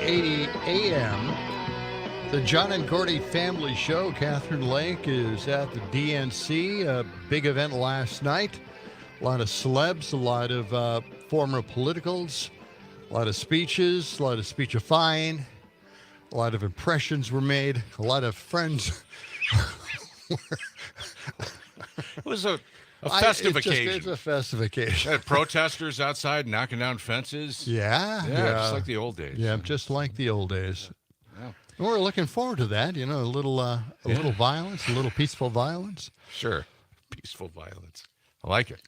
8:80 a.m. The John and Gordy Family Show. Catherine Lake is at the DNC. A big event last night. A lot of celebs, a lot of former politicals, a lot of speeches, a lot of speechifying, a lot of impressions were made, a lot of friends. It was a festive occasion. It's a festive occasion. Had protesters outside knocking down fences. Yeah. Just like the old days. Yeah, just like the old days. Yeah. And we're looking forward to that. You know, a little violence, a little peaceful violence. Sure, peaceful violence. I like it.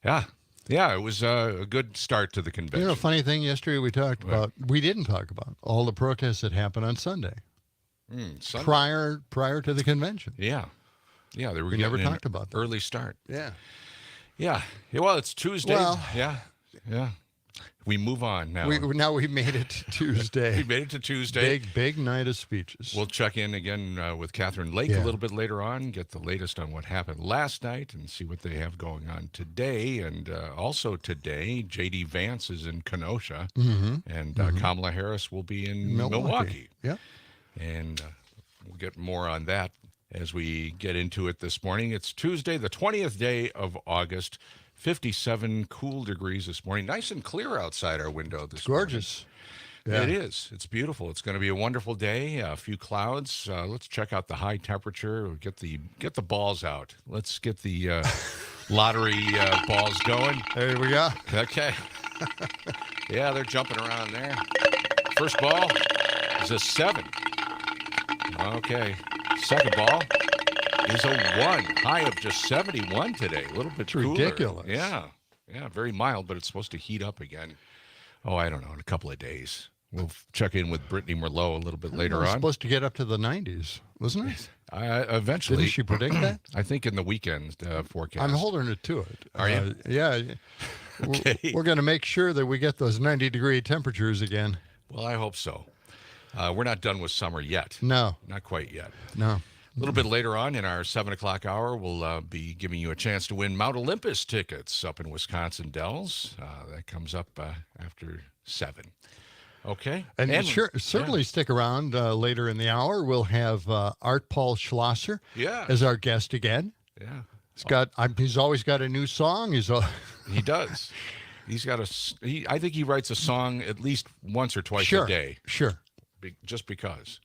Yeah. It was a good start to the convention. You know, funny thing. Yesterday we talked about. We didn't talk about all the protests that happened on Sunday. Sunday? Prior to the convention. Yeah, they were. We never talked about that. Early start. Yeah. Well, it's Tuesday. Well, yeah. We move on now. We made it to Tuesday. We made it to Tuesday. Big night of speeches. We'll check in again with Catherine Lake a little bit later on, get the latest on what happened last night, and see what they have going on today. And also today, J.D. Vance is in Kenosha, and Kamala Harris will be in Milwaukee. Yeah. And we'll get more on that as we get into it this morning. It's Tuesday, the 20th day of August. 57 cool degrees this morning. Nice and clear outside our window this morning. Gorgeous. Yeah. It is. It's beautiful. It's going to be a wonderful day. A few clouds. Let's check out the high temperature. Get the balls out. Let's get the lottery balls going. There we go. Okay. Yeah, they're jumping around there. First ball is a 7. Okay. Second ball is a 1. High of just 71 today. A little bit cooler. Ridiculous. Yeah, very mild, but it's supposed to heat up again. Oh, I don't know, in a couple of days. We'll check in with Brittany Merlot a little bit later on. It was supposed to get up to the 90s, wasn't it? Eventually. Didn't she predict that? I think in the weekend forecast. I'm holding it to it. Are you? Yeah. Okay. We're going to make sure that we get those 90-degree temperatures again. Well, I hope so. We're not done with summer yet. No. Not quite yet. No. A little bit later on in our 7 o'clock hour, we'll be giving you a chance to win Mount Olympus tickets up in Wisconsin Dells. That comes up after 7. Okay. And certainly stick around later in the hour. We'll have Art Paul Schlosser as our guest again. Yeah. He's always got a new song. He does. He's got I think he writes a song at least once or twice a day. Sure. Just because.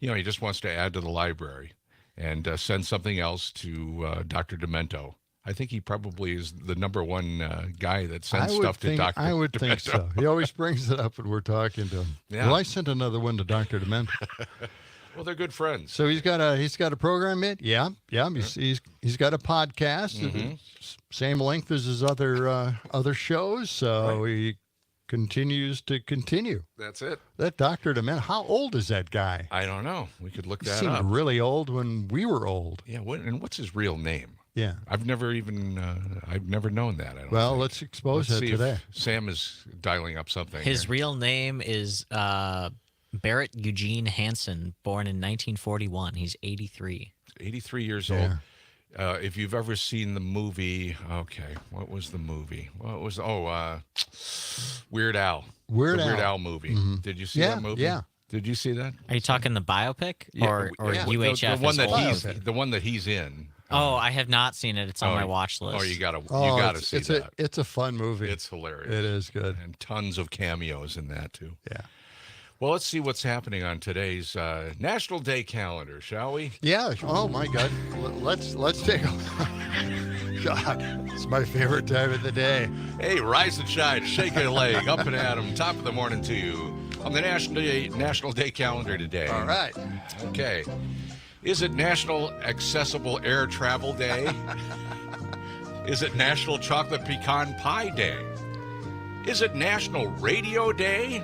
You know, he just wants to add to the library and send something else to Dr. Demento. I think he probably is the number one guy that sends stuff to Dr. Demento. I would think so. He always brings it up when we're talking to him. Yeah. Well, I sent another one to Dr. Demento. Well, they're good friends. So he's got a program in? Yeah. He's got a podcast, same length as his other shows. So he continues to continue. That's it. That Dr. Demento, how old is that guy? I don't know. We could look that seemed up. Really old when we were old. Yeah. And what's his real name? Yeah. I've never known that. I don't think. Let's expose that today. Sam is dialing up something. His real name is Barrett Eugene Hansen, born in 1941. He's 83. 83 years old. If you've ever seen the movie, what was the movie? Weird Al. Weird Al movie. Mm-hmm. Did you see that movie? Yeah. Did you see that? Are you talking the biopic or UHF? The one that he's in. Oh, I have not seen it. It's on my watch list. Oh, you gotta see that. It's a fun movie. It's hilarious. It is good, and tons of cameos in that too. Yeah. Well, let's see what's happening on today's National Day calendar, shall we? Yeah. Oh my God. Let's take a God, it's my favorite time of the day. Hey, rise and shine, shake a leg, up and at 'em. Top of the morning to you on the National Day calendar today. All right. Okay. Is it National Accessible Air Travel Day? Is it National Chocolate Pecan Pie Day? Is it National Radio Day?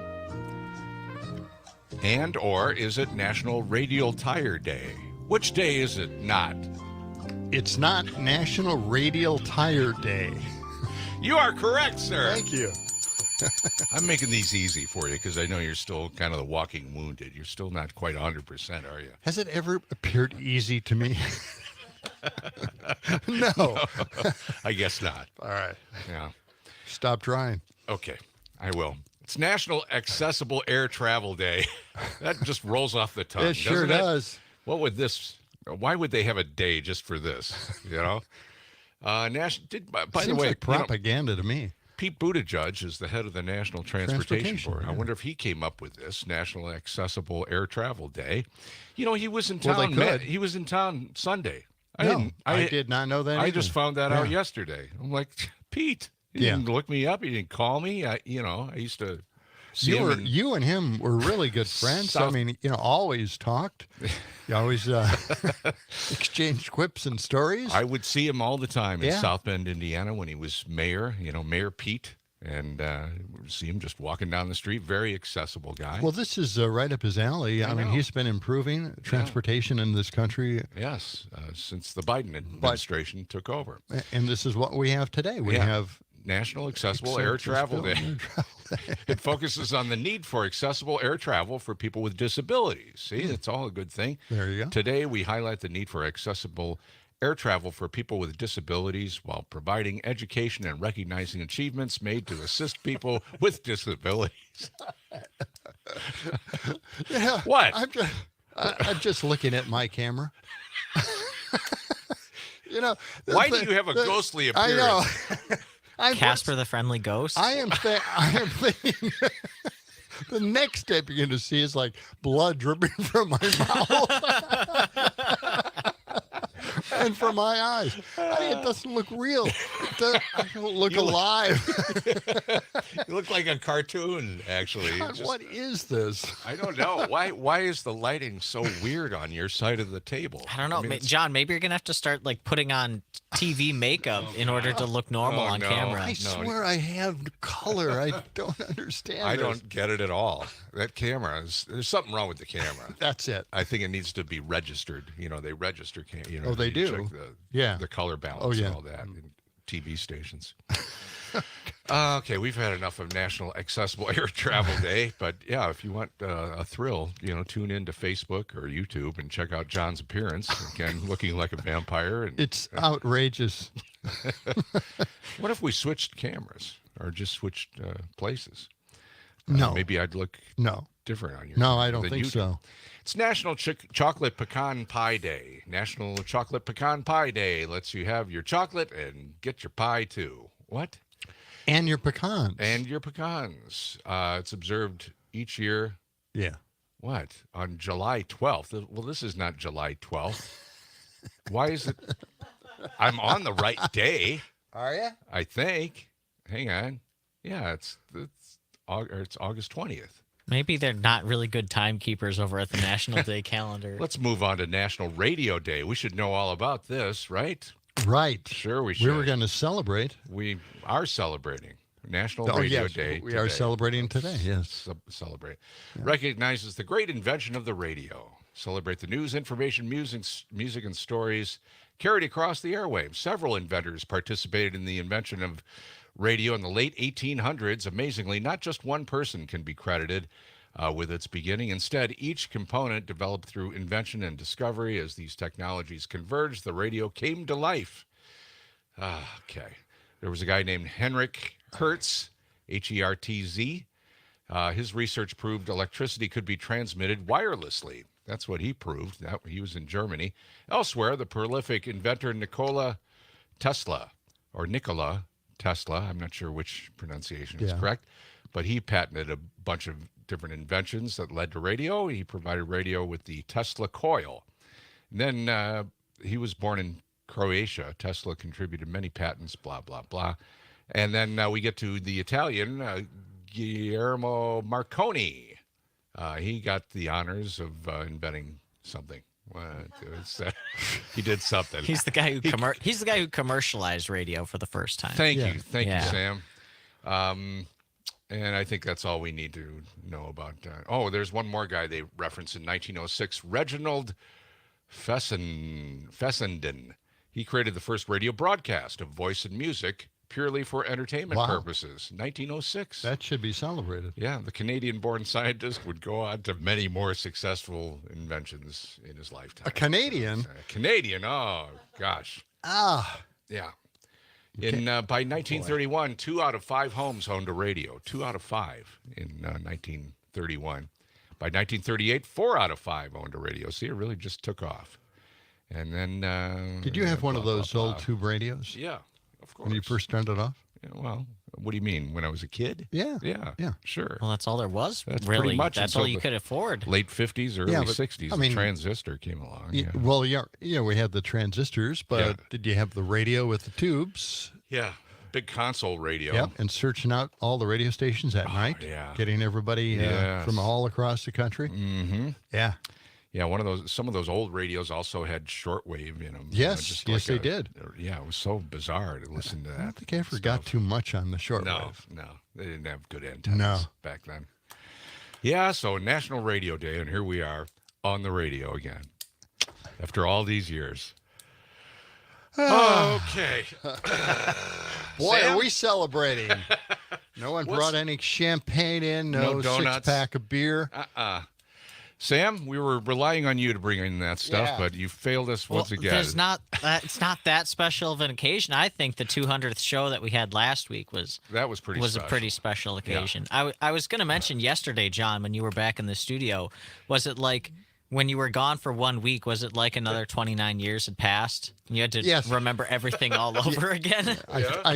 And or is it National Radial Tire Day? Which day is it not? It's not National Radial Tire Day. You are correct, sir. Thank you. I'm making these easy for you because I know you're still kind of the walking wounded. You're still not quite 100%, are you? Has it ever appeared easy to me? No. I guess not. All right. Yeah. Stop trying. Okay, I will. It's National Accessible Air Travel Day. That just rolls off the tongue. It sure does. What would this? Why would they have a day just for this? You know. By the way, like propaganda to me. Pete Buttigieg is the head of the National Transportation Board. I wonder if he came up with this National Accessible Air Travel Day. You know, he was in town. He was in town Sunday. I did not know that. I just found that out yesterday. I'm like, Pete, he didn't look me up. He didn't call me. I used to see him. You and him were really good friends. I mean, always talked. You always exchanged quips and stories. I would see him all the time in South Bend, Indiana, when he was mayor. Mayor Pete. And see him just walking down the street. Very accessible guy. Well, this is right up his alley. I mean, he's been improving transportation in this country. Yes, since the Biden administration took over. And this is what we have today. We have National Accessible Air Travel Day. It focuses on the need for accessible air travel for people with disabilities. See, that's all a good thing. There you go. Today, we highlight the need for accessible air travel for people with disabilities while providing education and recognizing achievements made to assist people with disabilities. What? I'm just looking at my camera. Why do you have a ghostly appearance? I know. Casper the Friendly Ghost? I am thinking the next step you're going to see is like blood dripping from my mouth. And from my eyes. It doesn't look real. I don't look alive. You look like a cartoon, actually. God, what is this? I don't know. Why is the lighting so weird on your side of the table? I don't know. John, maybe you're going to have to start putting on TV makeup in order to look normal on camera. I swear I have color. I don't understand I don't get it at all. That camera, there's something wrong with the camera. That's it. I think it needs to be registered. They register. Oh, they do. Check the color balance and all that in TV stations. Okay, we've had enough of National Accessible Air Travel Day, but if you want a thrill, tune in to Facebook or YouTube and check out John's appearance. Again, looking like a vampire. It's outrageous. What if we switched cameras or just switched places? No. Maybe I'd look different on your No, I don't think so. It's National Chocolate Pecan Pie Day. National Chocolate Pecan Pie Day lets you have your chocolate and get your pie too. What? And your pecans. And your pecans. It's observed each year. Yeah. What? On July 12th. Well, this is not July 12th. Why is it? I'm on the right day. Are you? I think. Hang on. Yeah, it's August 20th. Maybe they're not really good timekeepers over at the National Day calendar. Let's move on to National Radio Day. We should know all about this, right? Right. Sure we should. We were going to celebrate. We are celebrating National Radio Day. We are celebrating today, yes. Celebrate. Yeah. Recognizes the great invention of the radio. Celebrate the news, information, music, and stories carried across the airwaves. Several inventors participated in the invention of radio in the late 1800s. Amazingly, not just one person can be credited with its beginning. Instead, each component developed through invention and discovery. As these technologies converged, the radio came to life. Okay. There was a guy named Henrik Hertz, Hertz. His research proved electricity could be transmitted wirelessly. That's what he proved. He was in Germany. Elsewhere, the prolific inventor Nikola Tesla, I'm not sure which pronunciation is correct, but he patented a bunch of different inventions that led to radio. He provided radio with the Tesla coil. And then he was born in Croatia. Tesla contributed many patents, blah, blah, blah. And then we get to the Italian, Guillermo Marconi. He got the honors of inventing something. He did something. He's the guy who commercialized radio for the first time. Thank you, Sam. And I think that's all we need to know about. There's one more guy they referenced in 1906, Reginald Fessenden. He created the first radio broadcast of voice and music purely for entertainment purposes. 1906. That should be celebrated. Yeah, the Canadian-born scientist would go on to many more successful inventions in his lifetime. A Canadian? Canadian, oh, gosh. Ah. Yeah. By 1931, 2 out of 5 homes owned a radio. 2 out of 5 in 1931. By 1938, 4 out of 5 owned a radio. See, it really just took off. And then... Did you have one of those old tube radios? Yeah, of course. When you first started off? Yeah, well, what do you mean? When I was a kid? Yeah. Yeah, sure. Well, that's all there was, That's really. pretty much That's all you could afford. Late 50s, early 60s, I mean, the transistor came along. Yeah. Well, we had the transistors, but did you have the radio with the tubes? Yeah, big console radio. Yep, and searching out all the radio stations at night. Yeah. Getting everybody from all across the country. Mm-hmm. Yeah. Yeah, some of those old radios also had shortwave in them. Yes, they did. Yeah, it was so bizarre to listen to that. I don't think I ever got too much on the shortwave. No, they didn't have good antennas back then. Yeah, so National Radio Day, and here we are on the radio again after all these years. Okay. Boy, Sam? are we celebrating. No one brought any champagne in, no donuts. six-pack of beer. Sam, we were relying on you to bring in that stuff, but you failed us once again. It's not that special of an occasion. I think the 200th show that we had last week was special. a pretty special occasion. Yeah. I was going to mention yesterday, John, when you were back in the studio, was it like when you were gone for 1 week, was it like another 29 years had passed? You had to remember everything all over again?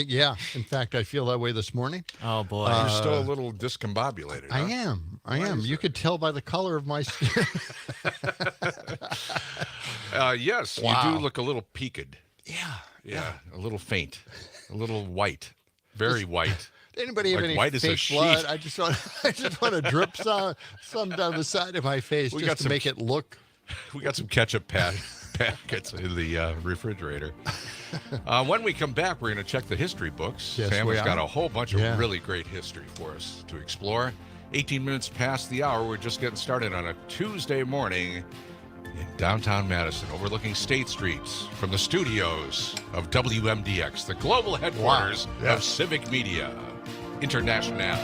Yeah. In fact, I feel that way this morning. Oh, boy. You're still a little discombobulated. I am. You could tell by the color of my skin. Yes, Wow. you do look a little peaked. Yeah. A little faint, a little white, very white. Anybody have Like any white as a fake sheet. blood? I just want to drip some down the side of my face just to make it look. We got some ketchup packets in the refrigerator. When we come back, we're going to check the history books. Yes, Sam we has got are. a whole bunch of really great history for us to explore. 18 minutes past the hour. We're just getting started on a Tuesday morning in downtown Madison, overlooking State Street from the studios of WMDX, the global headquarters of Civic Media International.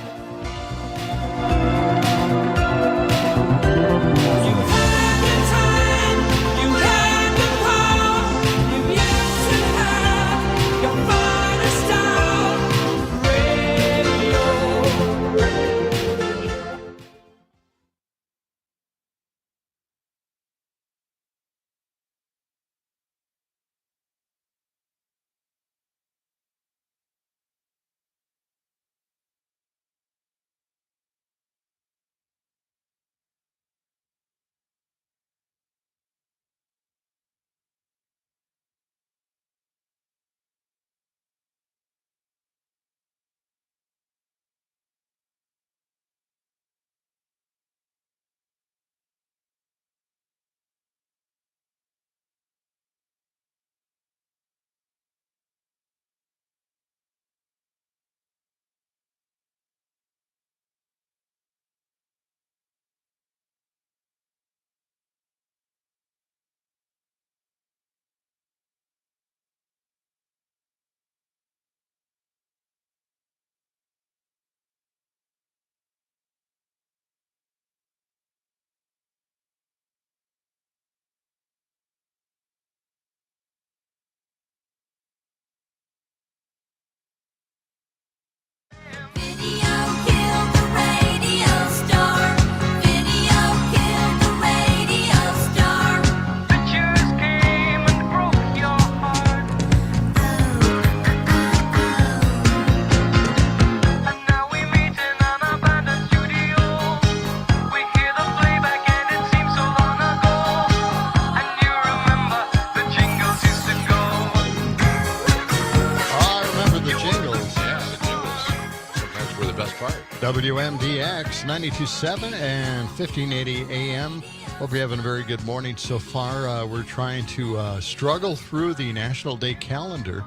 WMDX 92.7 and 1580 AM. Hope you're having a very good morning so far. We're trying to struggle through the National Day calendar.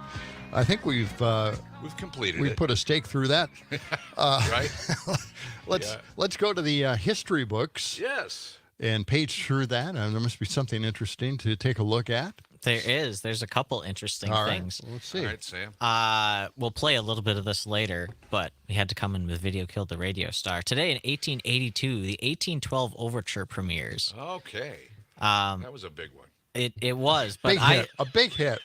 I think we've completed we it. put a stake through that. Right? Let's go to the history books. Yes. And page through that. There must be something interesting to take a look at. There is. There's a couple interesting things. Well, let's see. All right, Sam. We'll play a little bit of this later, but we had to come in with Video Killed the Radio Star. Today in 1882, the 1812 Overture premieres. Okay. That was a big one. It was, but a big hit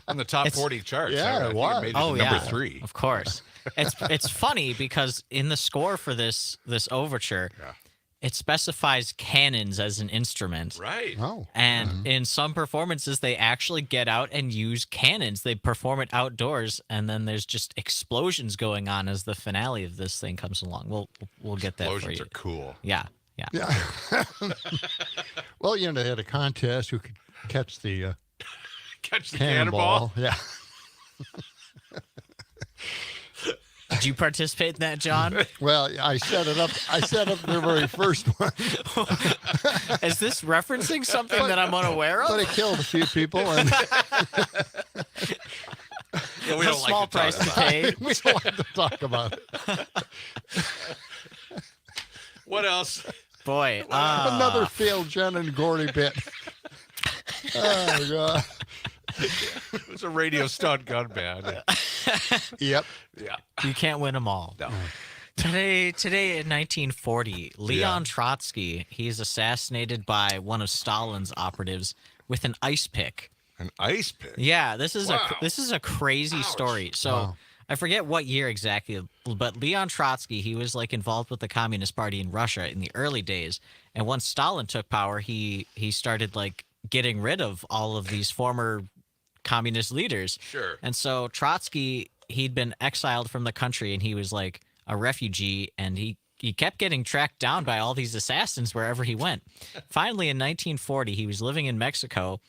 on the top 40 charts. Yeah, it was. It made it to number 3. Of course. It's funny because in the score for this overture, it specifies cannons as an instrument. Right. Oh. And in some performances, they actually get out and use cannons. They perform it outdoors, and then there's just explosions going on as the finale of this thing comes along. We'll get that for you. Explosions are cool. Yeah. Well, they had a contest who could catch the cannonball. Yeah. Did you participate in that, John? Well, I set it up. I set up the very first one. Is this referencing something that I'm unaware of? But it killed a few people. And Yeah, we a don't small like to price talk to about pay. we don't like to talk about it. What else? Boy, Another failed John and Gordy bit. Oh, God. It was a radio stunt gone bad. Yep. Yeah. you can't win them all. No. Today in 1940, Leon Trotsky, he's assassinated by one of Stalin's operatives with an ice pick. An ice pick? Yeah, this is Wow. a crazy Ouch. story. So Wow. I forget what year exactly, but Leon Trotsky, he was like involved with the Communist Party in Russia in the early days. And once Stalin took power, he started like getting rid of all of these former communist leaders. Sure. And so Trotsky, he'd been exiled from the country and he was like a refugee, and he kept getting tracked down by all these assassins wherever he went. Finally, in 1940, he was living in Mexico,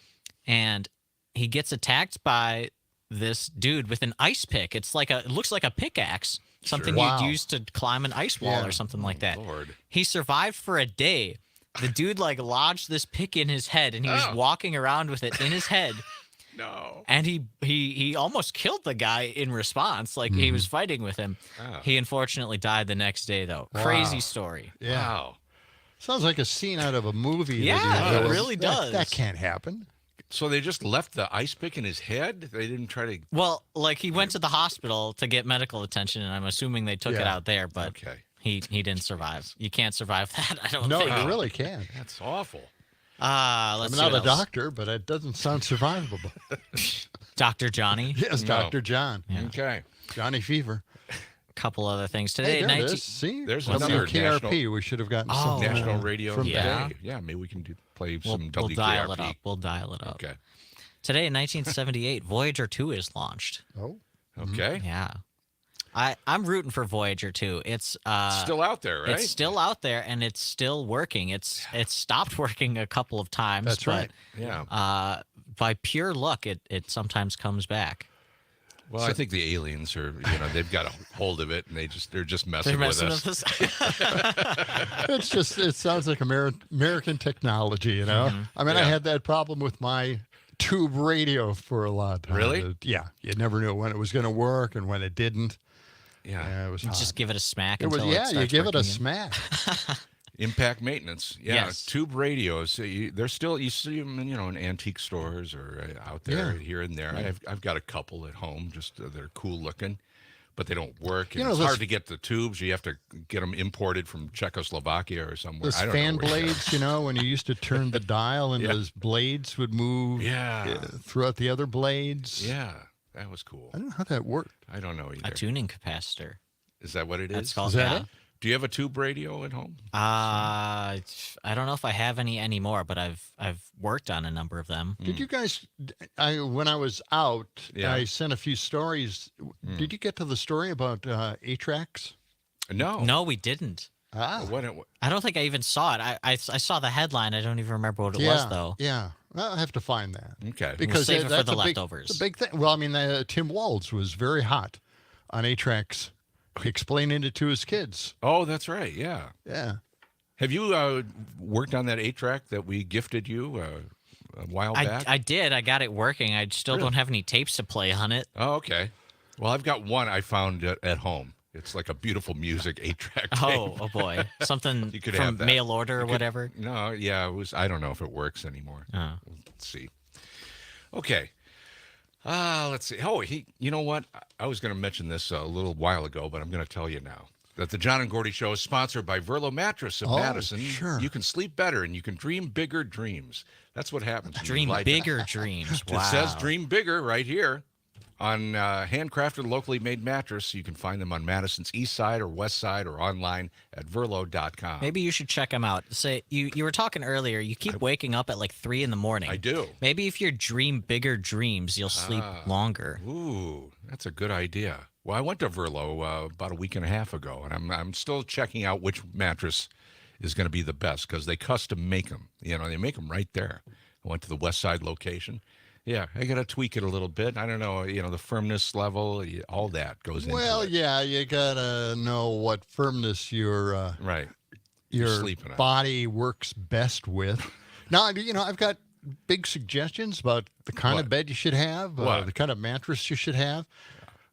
and he gets attacked by this dude with an ice pick. It looks like a pickaxe, something Wow. you'd use to climb an ice wall Yeah. or something like that. Lord. He survived for a day. The dude like lodged this pick in his head, and he was walking around with it in his head. No. And he almost killed the guy in response. Like he was fighting with him. Oh. He unfortunately died the next day, though. Wow. Crazy story. Yeah. Wow. Sounds like a scene out of a movie. Yeah, that it really does. That can't happen. So they just left the ice pick in his head? They didn't try to... Well, like he went to the hospital to get medical attention, and I'm assuming they took it Yeah. out there, but Okay. he didn't survive. You can't survive that, I don't No, think. you really can't. That's awful. Let's I'm see not what a else. doctor, but it doesn't sound survivable. Dr. Johnny. Yes, No. Dr. John. Okay. Johnny Fever. A couple other things Hey, today. there it is. See? There's another WKRP. We should have gotten Oh. something National radio from today. Yeah. Yeah, maybe we can play We'll some WKRP. dial it up. We'll dial it up. Okay. Today in 1978, Voyager 2 is launched. Oh. Okay. Yeah. I'm rooting for Voyager 2. It's Still out there, right? It's still out there, and it's still working. It's stopped working a couple of times. That's right. Yeah. By pure luck, it sometimes comes back. Well, I think the aliens are, they've got a hold of it, and they're just messing They're with messing us. with us. It sounds like American technology, I mean, I Yeah. had that problem with my tube radio for a lot of time. Really? Yeah. You never knew when it was going to work and when it didn't. Yeah. Yeah, it was You hot. just give it a smack It was, until yeah, it you starts give it a working smack. Impact maintenance. Yeah. Yes. Tube radios. They're still, you see them in, in antique stores or out there Yeah. here and there. I've got a couple at home, just they're cool looking, but they don't work. And You know, it's those- hard to get the tubes. You have to get them imported from Czechoslovakia or somewhere. Those I don't fan know where. blades, when you used to turn the dial and Yeah. those blades would move Yeah. throughout the other blades. Yeah. That was cool. I don't know how that worked. I don't know either. A tuning capacitor. Is that what it is? That's called. Is that yeah. it? Do you have a tube radio at home? I don't know if I have any anymore, but I've worked on a number of them. Did you guys, when I was out, Yeah. I sent a few stories. Did you get to the story about A-Tracks? No. No, we didn't. What? I don't think I even saw it. I saw the headline. I don't even remember what it was, though. Yeah. Well, I have to find that. Okay. Because save it for that's the a big, leftovers. it's a big thing. Well, I mean, Tim Walz was very hot on A-Tracks, explaining it to his kids. Oh, that's right. Yeah. Yeah. Have you worked on that 8-track that we gifted you a while back? I did. I got it working. I still Really? don't have any tapes to play on it. Oh, okay. Well, I've got one I found at home. It's like a beautiful music 8-track tape. Oh boy, something You could from have that. mail order or whatever. No, yeah, it was. I don't know if it works anymore. Oh. Let's see. Okay. Let's see. Oh, you know what? I was going to mention this a little while ago, but I'm going to tell you now. that the John and Gordy Show is sponsored by Verlo Mattress of Madison. Sure. You can sleep better and you can dream bigger dreams. That's what happens. When Dream you like bigger dreams. Wow. It says dream bigger right here on handcrafted, locally made mattress. You can find them on Madison's east side or west side or online at verlo.com. Maybe you should check them out. Say you were talking earlier. You keep waking up at like 3 a.m. I do. Maybe if you dream bigger dreams, you'll sleep longer. Ooh, that's a good idea. Well, I went to Verlo about a week and a half ago, and I'm still checking out which mattress is going to be the best because they custom make them. You know, they make them right there. I went to the west side location. Yeah, I got to tweak it a little bit. I don't know, the firmness level, all that goes into it. Well, yeah, you got to know what firmness your right. your sleeping on. body works best with. Now, I've got big suggestions about the kind of bed you should have, the kind of mattress you should have.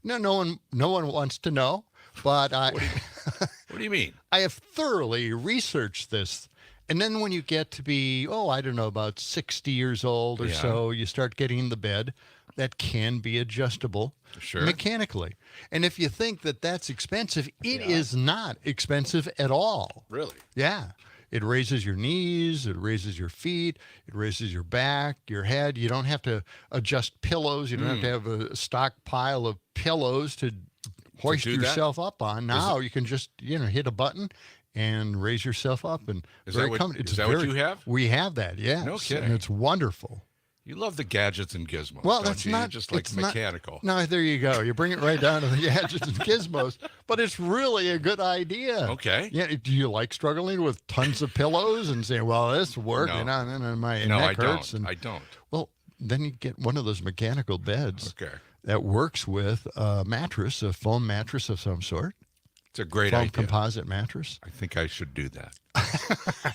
No one wants to know, but What do you mean? I have thoroughly researched this. And then when you get to be, about 60 years old or so, you start getting the bed that can be adjustable mechanically. And if you think that that's expensive, it is not expensive at all. Really? Yeah. It raises your knees, it raises your feet, it raises your back, your head. You don't have to adjust pillows. You don't have to have a stockpile of pillows to hoist yourself up on. Now you can just, hit a button and raise yourself up. And is that what you have? We have that, yes. No kidding. And it's wonderful. You love the gadgets and gizmos. Well, don't that's you? not You're just like mechanical. No, there you go. You bring it right down to the gadgets and gizmos, but it's really a good idea. Okay. Yeah. Do you like struggling with tons of pillows and saying, "Well, this will work," and then my neck hurts? I don't. Well, then you get one of those mechanical beds. Okay. That works with a mattress, a foam mattress of some sort. It's a great foam idea. Composite mattress. I think I should do that.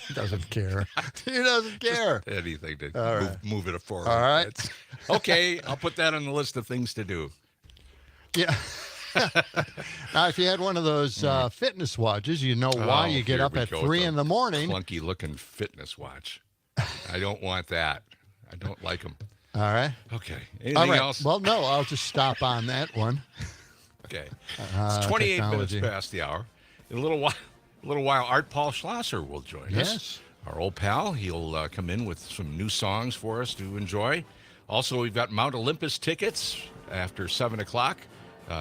He doesn't care. He doesn't care. Anything to move it forward. All right. Okay, I'll put that on the list of things to do. Yeah. Now, if you had one of those fitness watches, you know why you get up at 3 in the morning. Clunky looking fitness watch. I don't want that. I don't like them. All right. Okay. Anything else? Well, no, I'll just stop on that one. Okay. It's 28 minutes past the hour. In a little while, Art Paul Schlosser will join us. Yes. Our old pal. He'll come in with some new songs for us to enjoy. Also, we've got Mount Olympus tickets after 7 o'clock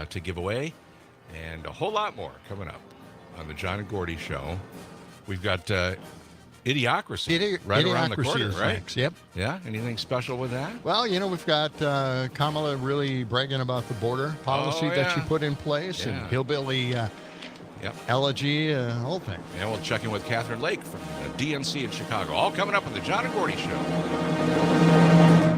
to give away, and a whole lot more coming up on the John and Gordy Show. We've got Idiocracy right around the corner, right? Next. Yep. Yeah. Anything special with that? Well, we've got Kamala really bragging about the border policy that she put in place, and hillbilly elegy, the whole thing. And we'll check in with Catherine Lake from the DNC in Chicago. All coming up on the John and Gordy Show.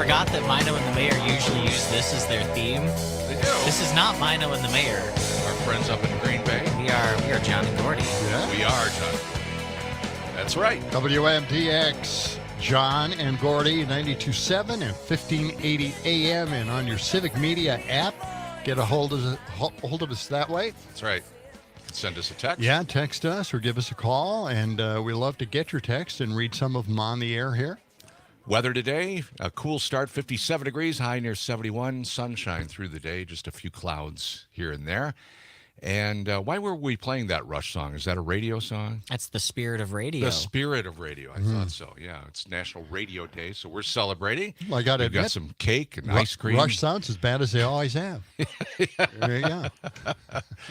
forgot that Mino and the Mayor usually use this as their theme. They do. This is not Mino and the Mayor. Our friends up in Green Bay. We are John and Gordy. Yeah. We are, John. That's right. WMDX, John and Gordy, 92.7 and 1580 AM, and on your Civic Media app. Get a hold of us that way. That's right. Send us a text. Yeah, text us or give us a call, and we love to get your text and read some of them on the air here. Weather today, a cool start, 57 degrees, high near 71, sunshine through the day, just a few clouds here and there. And why were we playing that Rush song? Is that a radio song? That's the spirit of radio. The spirit of radio. I thought so. Yeah, it's National Radio Day, so we're celebrating. Well, I got to We've admit, got some cake and ice cream. Rush sounds as bad as they always have. There you go.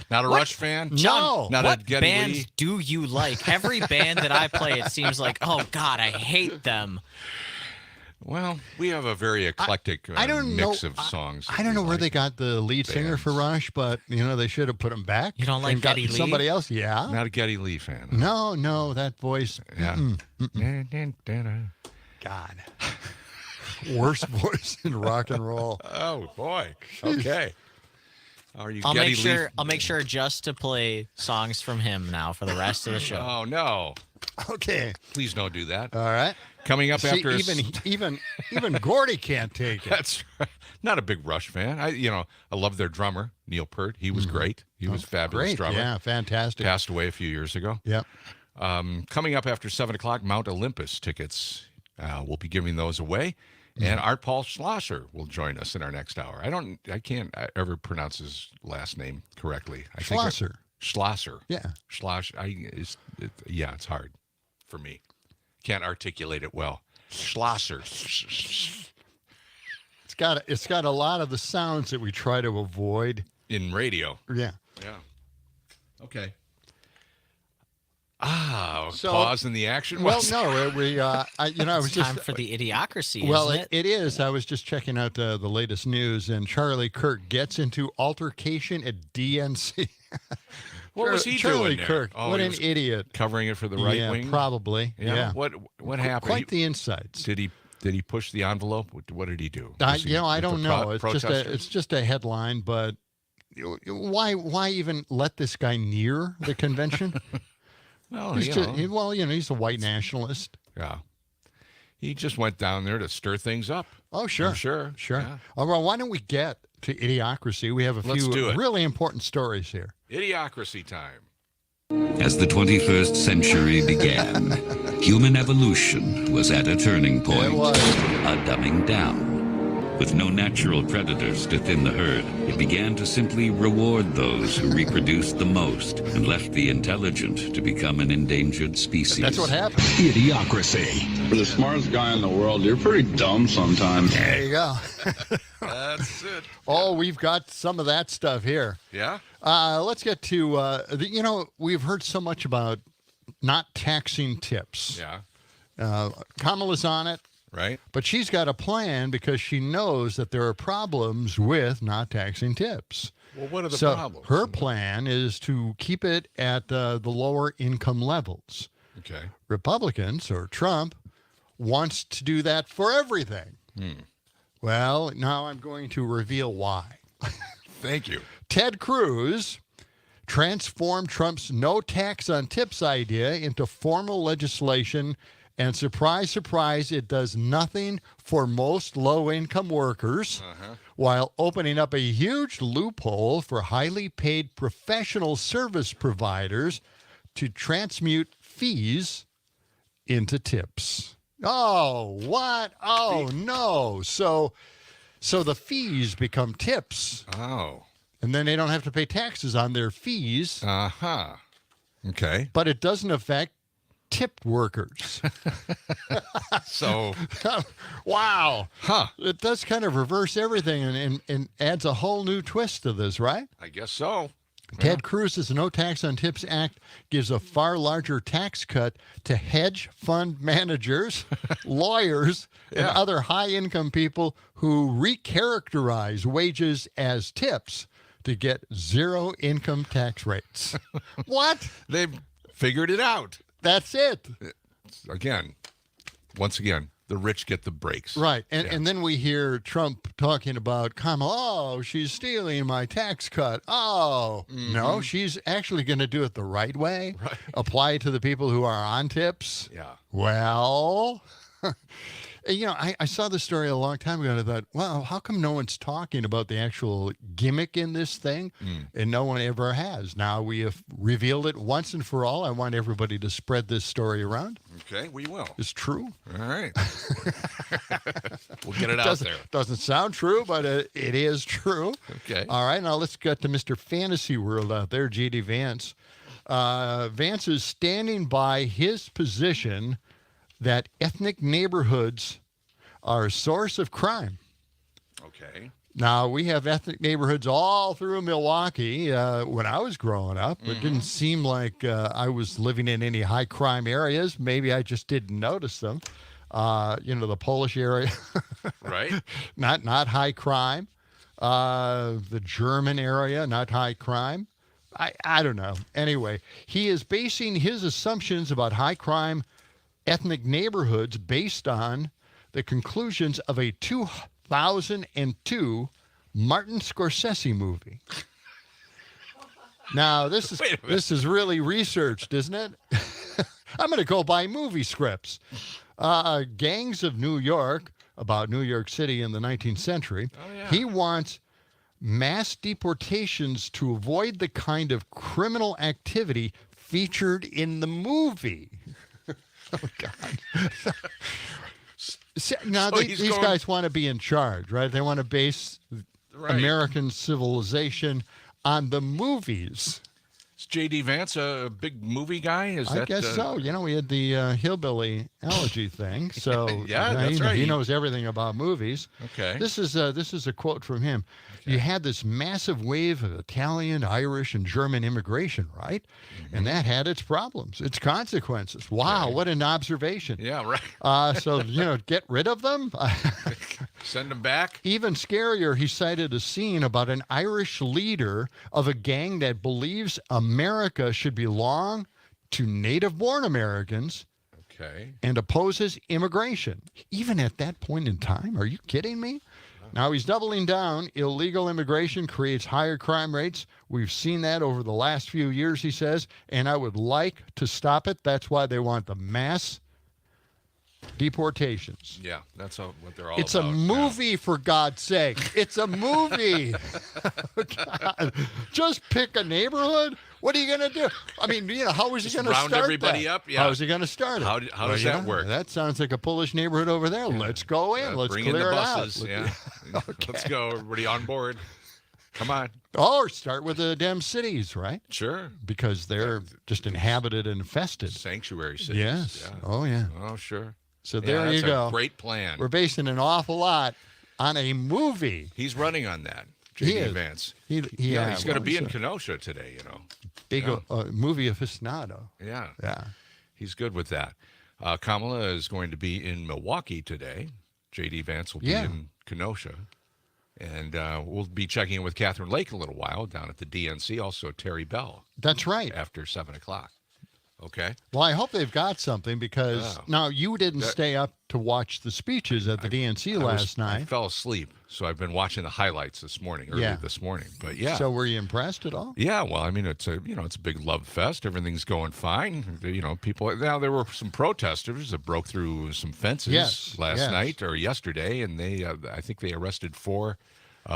Not a Rush fan? No. Not What a Geddy band Lee? do you like? Every band that I play, it seems like, oh, God, I hate them. Well, we have a very eclectic I don't mix know, of songs. I don't know where they got the lead singer for bands. Rush, but, they should have put him back. You don't like and got Geddy Lee? somebody else, yeah. Not a Geddy Lee fan. No, that voice. Yeah. God. Worst voice in rock and roll. Oh, boy. Okay. Are you I'll Geddy make Lee? sure. I'll make sure just to play songs from him now for the rest of the show. Oh, no. Okay. Please don't do that. All right. Coming up See, after even Gordy can't take it. That's right. Not a big Rush fan. I love their drummer, Neil Peart. He was great. He was a fabulous Great. drummer. Yeah, fantastic. Passed away a few years ago. Yep. Coming up after 7 o'clock, Mount Olympus tickets. We'll be giving those away. And Art Paul Schlosser will join us in our next hour. I can't ever pronounce his last name correctly. Schlosser. Schlosser. Yeah. Schloss. It's hard for me. Can't articulate it well. Schlosser. It's got a lot of the sounds that we try to avoid In radio. Yeah. Yeah. Okay. So- Pause in the action. Well, was- no, I was It's just time for the idiocracy, well, isn't it? it is. I was just checking out the latest news, and Charlie Kirk gets into altercation at DNC. What was he Charlie doing there? Kirk, Oh, what he an was idiot! Covering it for the right yeah, wing. probably. Yeah. What happened? Quite the insights. Did he push the envelope? What did he do? I don't know. It's Protesters? just a headline, but why even let this guy near the convention? Well, he's a white nationalist. yeah. He just went down there to stir things up. Oh, sure. I'm sure. Yeah. Oh, well, why don't we get to idiocracy? We have a Let's do few it. really important stories here. Idiocracy time. As the 21st century began, human evolution was at a turning point, It was. a dumbing down. With no natural predators to thin the herd, it began to simply reward those who reproduced the most and left the intelligent to become an endangered species. That's what happened. Idiocracy. For the smartest guy in the world, you're pretty dumb sometimes. There you go. That's it. Oh, we've got some of that stuff here. Yeah? Let's get to, we've heard so much about not taxing tips. Yeah. Kamala's on it, Right? but she's got a plan because she knows that there are problems with not taxing tips. Well, what are the So problems? her plan is to keep it at the lower income levels. Okay. Republicans, or Trump, wants to do that for everything. Well, now I'm going to reveal why. Thank you. Ted Cruz transformed Trump's no tax on tips idea into formal legislation, and surprise, surprise, it does nothing for most low-income workers, while opening up a huge loophole for highly paid professional service providers to transmute fees into tips. Oh, what? Oh, no. So the fees become tips, Oh. and then they don't have to pay taxes on their fees, Uh-huh. Okay. but it doesn't affect tipped workers. So, Wow. huh. It does kind of reverse everything and adds a whole new twist to this, right? I guess so. Ted Cruz's No Tax on Tips Act gives a far larger tax cut to hedge fund managers, lawyers, and Yeah. other high-income people who recharacterize wages as tips to get zero income tax rates. What? They've figured it out. That's it. Once again, the rich get the breaks. Right. And then we hear Trump talking about Kamala. Oh, she's stealing my tax cut. Oh, no, she's actually going to do it the right way. Right. Apply it to the people who are on tips. Yeah. Well, I saw this story a long time ago, and I thought, well, how come no one's talking about the actual gimmick in this thing? And no one ever has. Now we have revealed it once and for all. I want everybody to spread this story around. Okay, we will. It's true. All right. We'll get it out there. Doesn't sound true, but it is true. Okay. All right, now let's get to Mr. Fantasy World out there, J.D. Vance. Vance is standing by his position that ethnic neighborhoods are a source of crime. Okay. Now, we have ethnic neighborhoods all through Milwaukee. When I was growing up, it didn't seem like I was living in any high crime areas. Maybe I just didn't notice them. The Polish area. Right. Not high crime. The German area, not high crime. I don't know. Anyway, he is basing his assumptions about high crime ethnic neighborhoods based on the conclusions of a 2002 Martin Scorsese movie. Now, this is really researched, isn't it? I'm going to go by movie scripts. Gangs of New York, about New York City in the 19th century. Oh, yeah. He wants mass deportations to avoid the kind of criminal activity featured in the movie. Oh, God. Now, these guys want to be in charge, right? They want to base American civilization on the movies. Is J.D. Vance a big movie guy? I guess so. We had the hillbilly allergy thing. So yeah, that's right. He knows everything about movies. Okay. This is a quote from him. Okay. You had this massive wave of Italian, Irish, and German immigration, right? And that had its problems, its consequences. Wow, what an observation. Yeah, right. So, get rid of them? Send them back? Even scarier, he cited a scene about an Irish leader of a gang that believes America should belong to native-born Americans. Okay. And opposes immigration. Even at that point in time? Are you kidding me? Now he's doubling down. Illegal immigration creates higher crime rates. We've seen that over the last few years, he says, and I would like to stop it. That's why they want the mass deportations. Yeah, that's what they're all It's about. a movie, for God's sake. It's a movie. God. Just pick a neighborhood. What are you going to do? I mean, how is he going to start round everybody that? up? Yeah. How is he going to start it? How does that work? That sounds like a Polish neighborhood over there. Yeah. Let's go in. Let's bring clear in the it buses. out. Yeah. Okay. Let's go. Everybody on board. Come on. Or start with the damn cities, right? Sure. Because they're just inhabited and infested. Sanctuary cities. Yes. Yeah. Oh, yeah. Oh, sure. So there you go. That's a great plan. We're basing an awful lot on a movie. He's running on that. J.D. Vance. He's going to be in Kenosha today, Big movie aficionado. Yeah. Yeah. He's good with that. Kamala is going to be in Milwaukee today. J.D. Vance will be in Kenosha. And we'll be checking in with Catherine Lake in a little while down at the DNC. Also, Terry Bell. That's right. After 7 o'clock. Okay. Well, I hope they've got something because now you didn't stay up to watch the speeches at the DNC last night. I fell asleep, so I've been watching the highlights this morning, early this morning. But yeah. So were you impressed at all? Yeah. Well, I mean, it's a big love fest. Everything's going fine. People. Now there were some protesters that broke through some fences last night or yesterday, and I think they arrested 4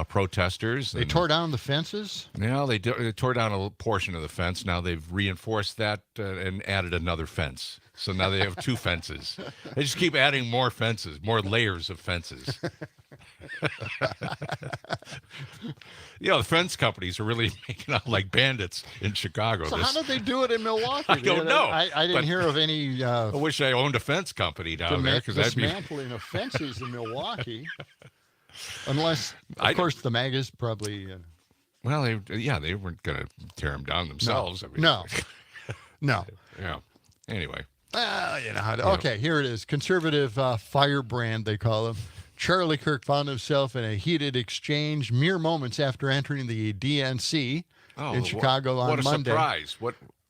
protesters. They tore down the fences? Yeah, they tore down a portion of the fence. Now they've reinforced that and added another fence. So now they have 2 fences. They just keep adding more fences, more layers of fences. The fence companies are really making out like bandits in Chicago. So how did they do it in Milwaukee? I don't know. I didn't hear of any... I wish I owned a fence company down there. Dismantling of fences in Milwaukee. Unless, of course, the MAGAs probably... Well, they weren't going to tear them down themselves. No. No. Yeah. Anyway. Okay, here it is. Conservative firebrand, they call him. Charlie Kirk found himself in a heated exchange mere moments after entering the DNC in Chicago on Monday. What a surprise.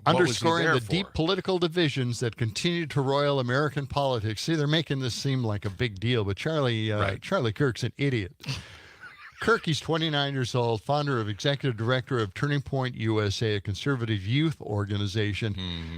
underscoring there the for? deep political divisions that continue to roil American politics. See, they're making this seem like a big deal, but Charlie Kirk's an idiot. Kirk, he's 29 years old, founder of executive director of Turning Point USA, a conservative youth organization,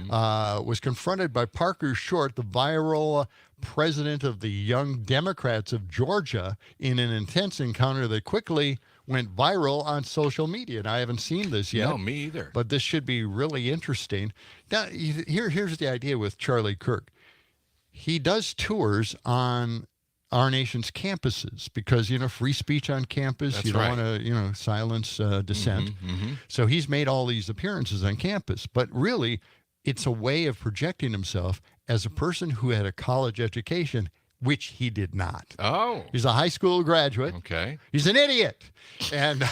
was confronted by Parker Short, the viral president of the Young Democrats of Georgia, in an intense encounter that quickly went viral on social media. And I haven't seen this yet. No, me either. But this should be really interesting. Now, here's the idea with Charlie Kirk. He does tours on our nation's campuses because, free speech on campus. That's you don't right. want to, silence dissent. So he's made all these appearances on campus. But really, it's a way of projecting himself as a person who had a college education, which he did not. Oh. He's a high school graduate. Okay. He's an idiot. And,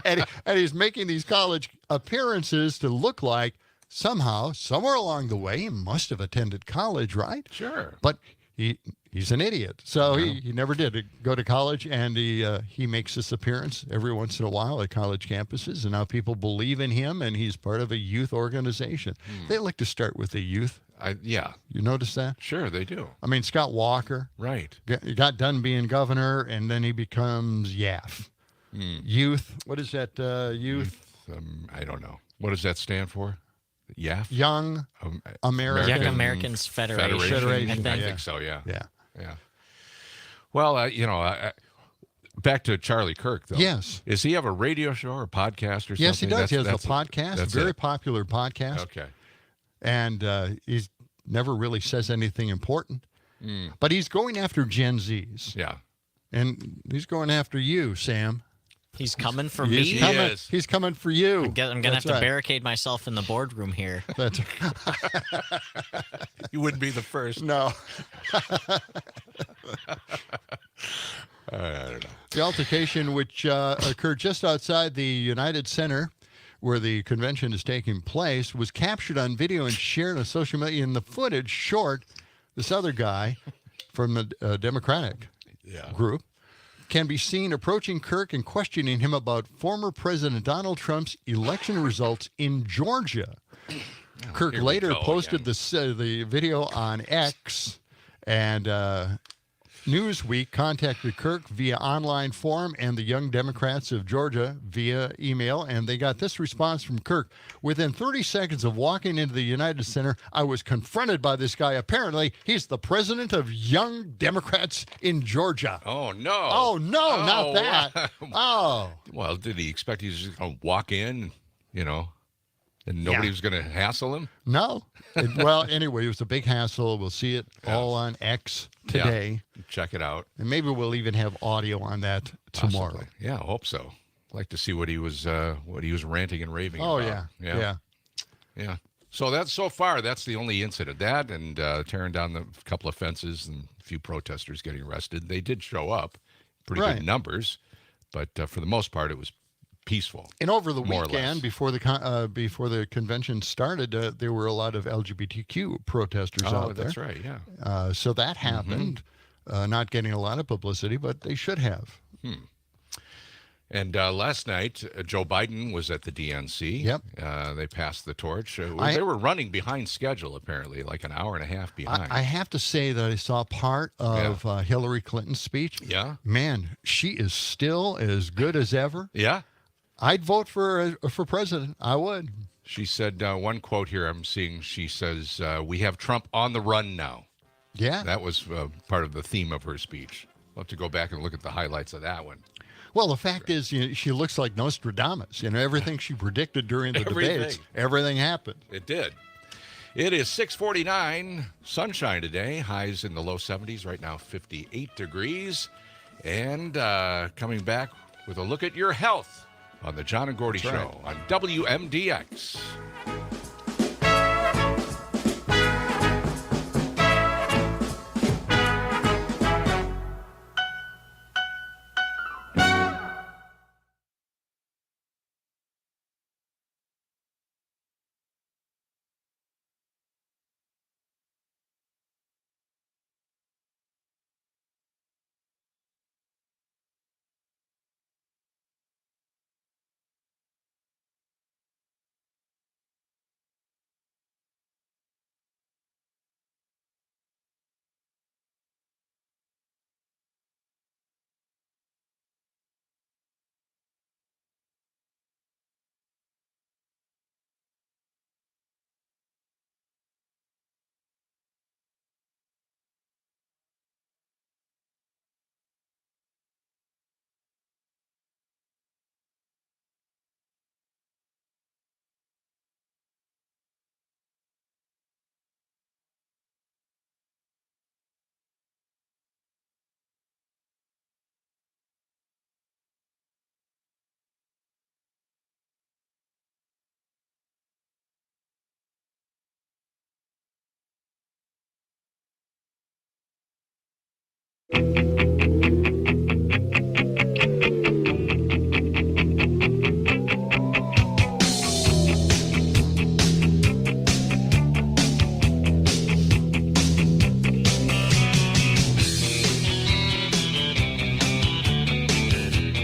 and he's making these college appearances to look like somehow, somewhere along the way, he must have attended college, right? Sure. But he's an idiot. So he never did go to college, and he makes this appearance every once in a while at college campuses, and now people believe in him, and he's part of a youth organization. They like to start with the youth. Yeah. You notice that? Sure, they do. I mean, Scott Walker Right. got done being governor, and then he becomes YAF. Youth. What is that? Youth. I don't know. What does that stand for? YAF? Young American. Young Americans Federation. Federation. I think. think so, yeah. Yeah. Yeah. Well, back to Charlie Kirk, though. Yes. Does he have a radio show or a podcast or something? Yes, he does. He has a That's podcast, that's very it. popular podcast. Okay. And he's never really says anything important. But he's going after Gen Zs. Yeah. And he's going after you, Sam. He's coming for He's me. coming, is. he's coming for you. I'm going to have to barricade myself in the boardroom here. That's You wouldn't be the first. no. I don't know. The altercation, which occurred just outside the United Center, where the convention is taking place, was captured on video and shared on social media. In the footage, Short, this other guy from the Democratic group, can be seen approaching Kirk and questioning him about former President Donald Trump's election results in Georgia. Kirk here we later go posted the video on X, and Newsweek contacted Kirk via online forum and the Young Democrats of Georgia via email, and they got this response from Kirk. Within 30 seconds of walking into the United Center, I was confronted by this guy. Apparently, he's the president of Young Democrats in Georgia. Oh, no. Oh, no, Oh, not that. Oh. Well, did he expect he was just going to walk in, and nobody was going to hassle him? No. Well, anyway, it was a big hassle. We'll see it all on X today. Yeah. Check it out. And maybe we'll even have audio on that tomorrow. Possibly. Yeah, I hope so. Like to see what he was ranting and raving Oh, about. Yeah. So that's the only incident. That and tearing down a couple of fences and a few protesters getting arrested. They did show up, pretty Right. good numbers, but for the most part, it was peaceful. And over the more or less. weekend, before the convention started, there were a lot of LGBTQ protesters out there. That's right. Yeah. So that happened. Not getting a lot of publicity, but they should have. And last night, Joe Biden was at the DNC. Yep. They passed the torch. They were running behind schedule, apparently, like an hour and a half behind. I have to say that I saw part of Hillary Clinton's speech. Yeah. Man, she is still as good as ever. Yeah. I'd vote for president. I would. She said, one quote here I'm seeing, she says, we have Trump on the run now. Yeah. That was part of the theme of her speech. We'll have to go back and look at the highlights of that one. Well, the fact is, she looks like Nostradamus. Everything she predicted during the debates, everything happened. It did. It is 6:49, sunshine today, highs in the low 70s, right now 58 degrees. And coming back with a look at your health on the John and Gordy Show on WMDX.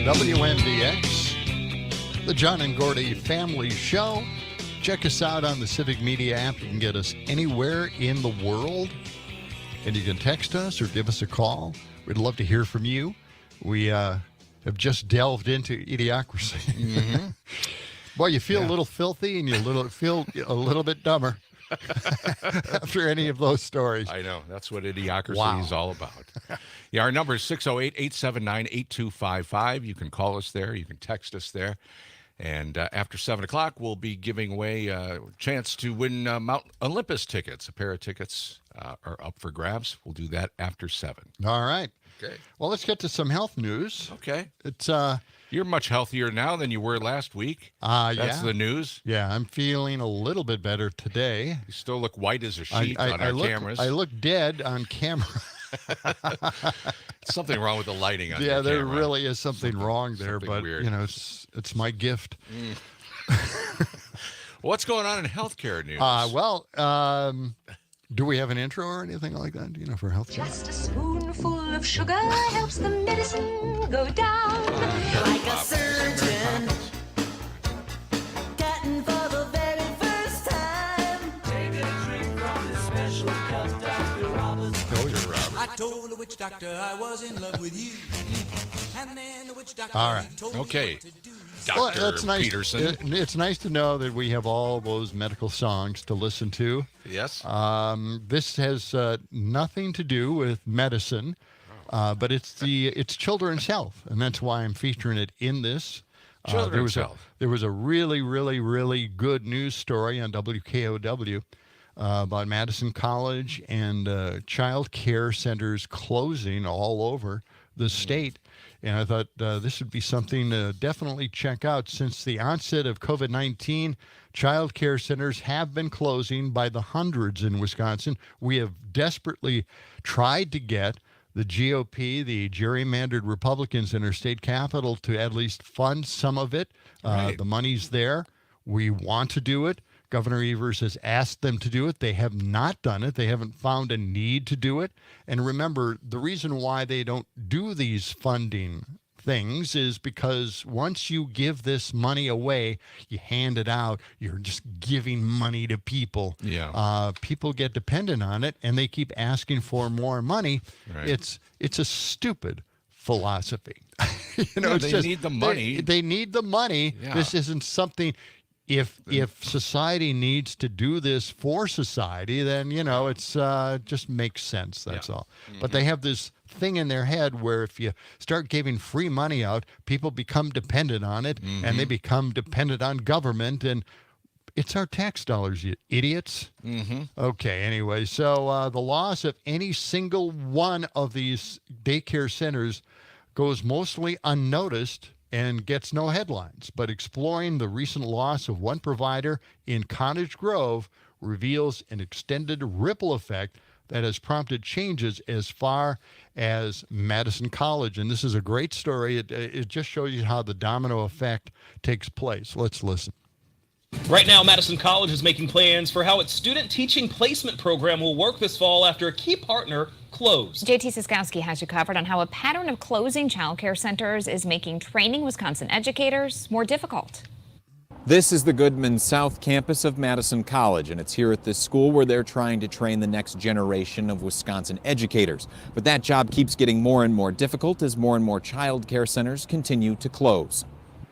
WMDX, the John and Gordy Family Show. Check us out on the Civic Media app. You can get us anywhere in the world, and you can text us or give us a call. We'd love to hear from you. We have just delved into Idiocracy. Mm-hmm. Boy, you feel a little filthy, and you feel a little bit dumber after any of those stories. I know. That's what Idiocracy is all about. Yeah, our number is 608-879-8255. You can call us there. You can text us there. And after 7 o'clock, we'll be giving away a chance to win Mount Olympus tickets. A pair of tickets are up for grabs. We'll do that after 7. All right. Okay. Well, let's get to some health news. Okay. It's You're much healthier now than you were last week. That's the news. Yeah, I'm feeling a little bit better today. You still look white as a sheet on our cameras. I look dead on camera. Something wrong with the lighting on your Yeah, there camera. really is something wrong there, but weird. you know, it's my gift. What's going on in healthcare news? Do we have an intro or anything like that? Do you know, for healthcare? Just a spoonful of sugar helps the medicine go down. Like a surgeon, cutting for the very first time. Take a drink from this special cup, Dr. Roberts. I told the witch doctor I was in love with you. And then the witch doctor All right. told me Okay. what to do. Dr. That's nice. Peterson. It's nice to know that we have all those medical songs to listen to. Yes. This has nothing to do with medicine, but it's children's health, and that's why I'm featuring it in this. Children's health. There was a really, really, really good news story on WKOW about Madison College and child care centers closing all over the state. And I thought this would be something to definitely check out. Since the onset of COVID-19, child care centers have been closing by the hundreds in Wisconsin. We have desperately tried to get the GOP, the gerrymandered Republicans in our state capital, to at least fund some of it. Right. The money's there. We want to do it. Governor Evers has asked them to do it. They have not done it. They haven't found a need to do it. And remember, the reason why they don't do these funding things is because once you give this money away, you hand it out, you're just giving money to people. Yeah. People get dependent on it, and they keep asking for more money. Right. It's a stupid philosophy. They need the money. They need the money. Yeah. This isn't something. If society needs to do this for society, then it's just makes sense. That's all. Mm-hmm. But they have this thing in their head where if you start giving free money out, people become dependent on it, and they become dependent on government, and it's our tax dollars, you idiots. Mm-hmm. Okay. Anyway, so the loss of any single one of these daycare centers goes mostly unnoticed and gets no headlines, but exploring the recent loss of one provider in Cottage Grove reveals an extended ripple effect that has prompted changes as far as Madison College. And this is a great story. It just shows you how the domino effect takes place. Let's listen. Right now, Madison College is making plans for how its student teaching placement program will work this fall after a key partner closed. JT Siskowski has you covered on how a pattern of closing child care centers is making training Wisconsin educators more difficult. This is the Goodman South campus of Madison College, and it's here at this school where they're trying to train the next generation of Wisconsin educators. But that job keeps getting more and more difficult as more and more child care centers continue to close.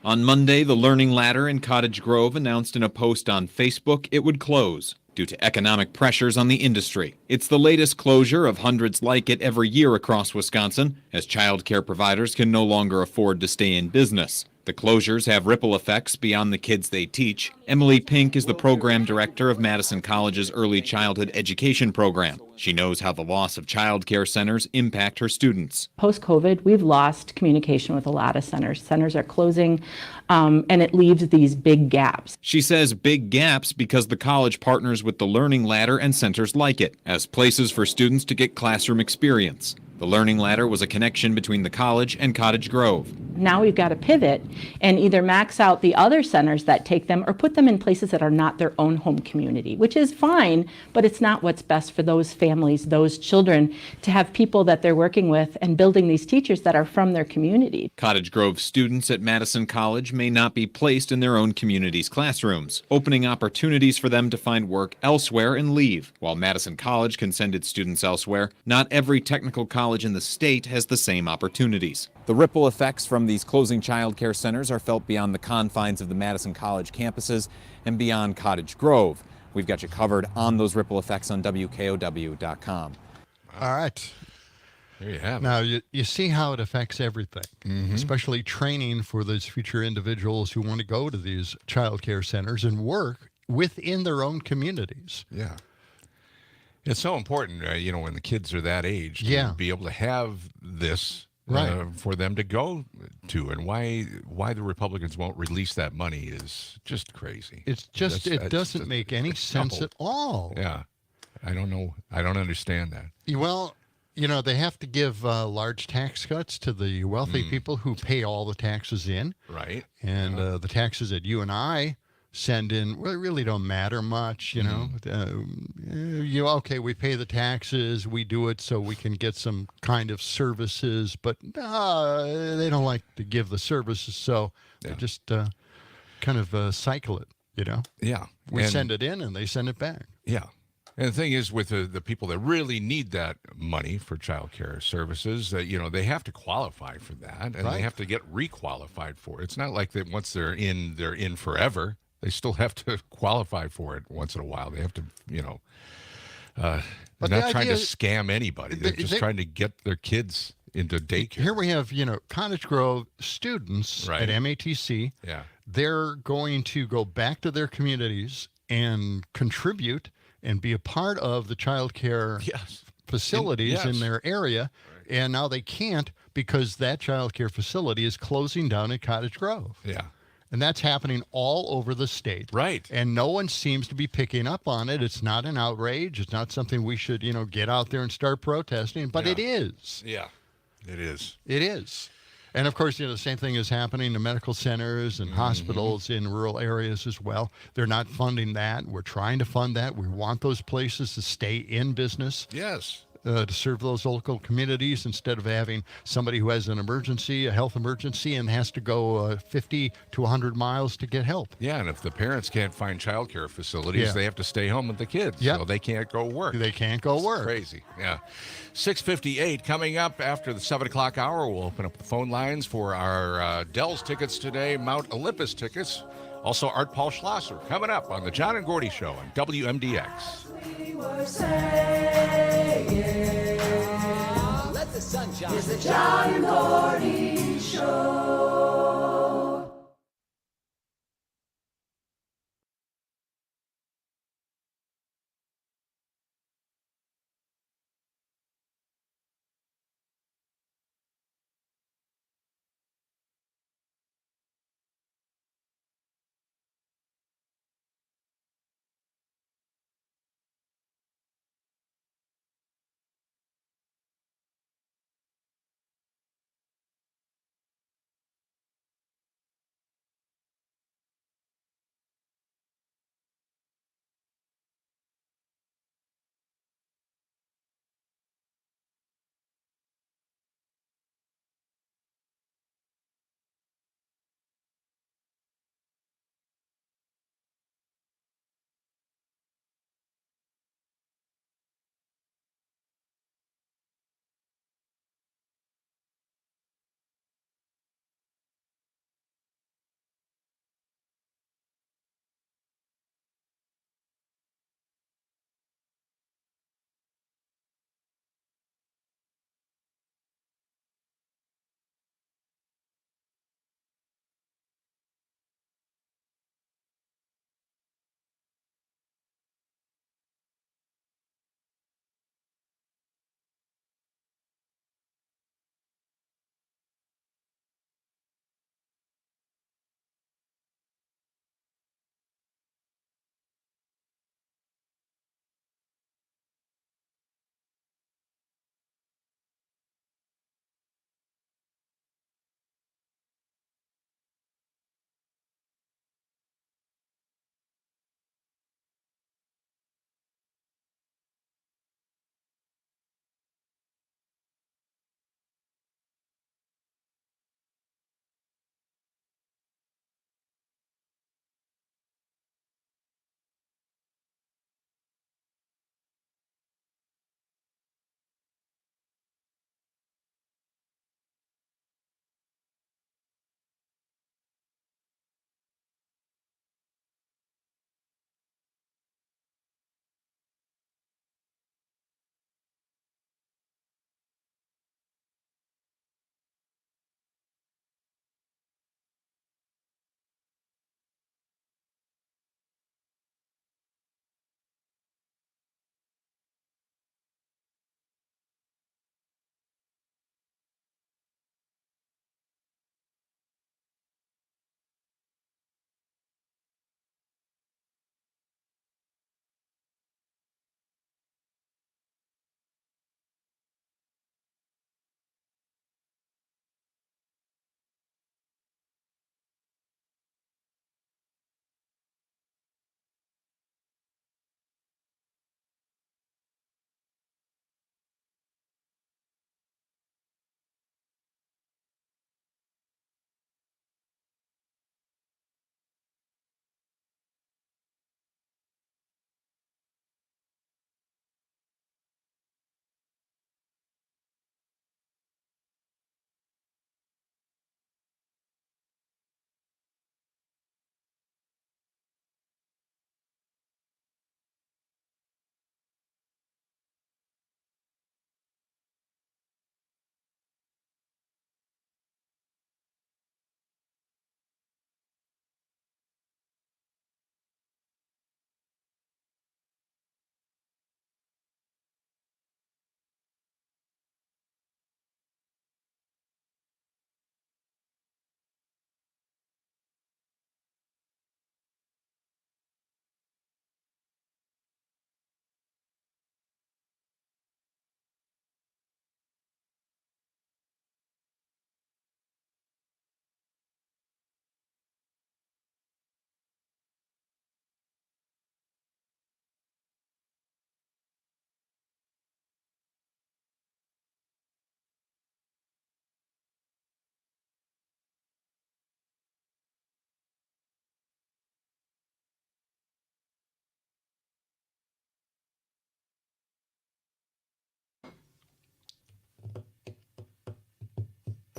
On Monday, the Learning Ladder in Cottage Grove announced in a post on Facebook it would close due to economic pressures on the industry. It's the latest closure of hundreds like it every year across Wisconsin, as child care providers can no longer afford to stay in business. The closures have ripple effects beyond the kids they teach. Emily Pink is the program director of Madison College's early childhood education program. She knows how the loss of child care centers impact her students. Post-COVID, we've lost communication with a lot of centers. Centers are closing, and it leaves these big gaps. She says big gaps because the college partners with the Learning Ladder and centers like it as places for students to get classroom experience. The Learning Ladder was a connection between the college and Cottage Grove. Now we've got to pivot and either max out the other centers that take them or put them in places that are not their own home community, which is fine, but it's not what's best for those families, those children, to have people that they're working with and building these teachers that are from their community. Cottage Grove students at Madison College may not be placed in their own community's classrooms, opening opportunities for them to find work elsewhere and leave. While Madison College can send its students elsewhere, not every technical college in the state has the same opportunities. The ripple effects from these closing child care centers are felt beyond the confines of the Madison College campuses and beyond Cottage Grove. We've got you covered on those ripple effects on WKOW.com. All right. There you have it. Now, you see how it affects everything, especially training for those future individuals who want to go to these child care centers and work within their own communities. Yeah. It's so important, when the kids are that age, to be able to have this for them to go to. And why the Republicans won't release that money is just crazy. It's just, it doesn't make any sense at all. Yeah. I don't know. I don't understand that. Well, they have to give large tax cuts to the wealthy people who pay all the taxes in. Right. And the taxes that you and I send in, well, it really don't matter much, okay, we pay the taxes, we do it so we can get some kind of services, but they don't like to give the services, so they just kind of cycle it, Yeah. We send it in and they send it back. Yeah. And the thing is, with the people that really need that money for child care services, that they have to qualify for that, and they have to get requalified for it. It's not like that once they're in forever. They still have to qualify for it once in a while. They have to, they're not trying to scam anybody. They're just trying to get their kids into daycare. Here we have, Cottage Grove students at MATC. Yeah. They're going to go back to their communities and contribute and be a part of the child care facilities in their area. Right. And now they can't because that child care facility is closing down at Cottage Grove. Yeah. And that's happening all over the state. Right. And no one seems to be picking up on it. It's not an outrage. It's not something we should, get out there and start protesting. But it is. Yeah, it is. It is. And, of course, the same thing is happening to medical centers and hospitals in rural areas as well. They're not funding that. We're trying to fund that. We want those places to stay in business. Yes. To serve those local communities instead of having somebody who has an emergency, a health emergency, and has to go 50 to 100 miles to get help. Yeah, and if the parents can't find child care facilities, they have to stay home with the kids. Yep. So they can't go work. They can't go work. Crazy. Yeah. 6:58 coming up after the 7 o'clock hour. We'll open up the phone lines for our Dells tickets today, Mount Olympus tickets. Also, Art Paul Schlosser coming up on the John and Gordy Show on WMDX. Let the sunshine. It's the John and Gordy Show.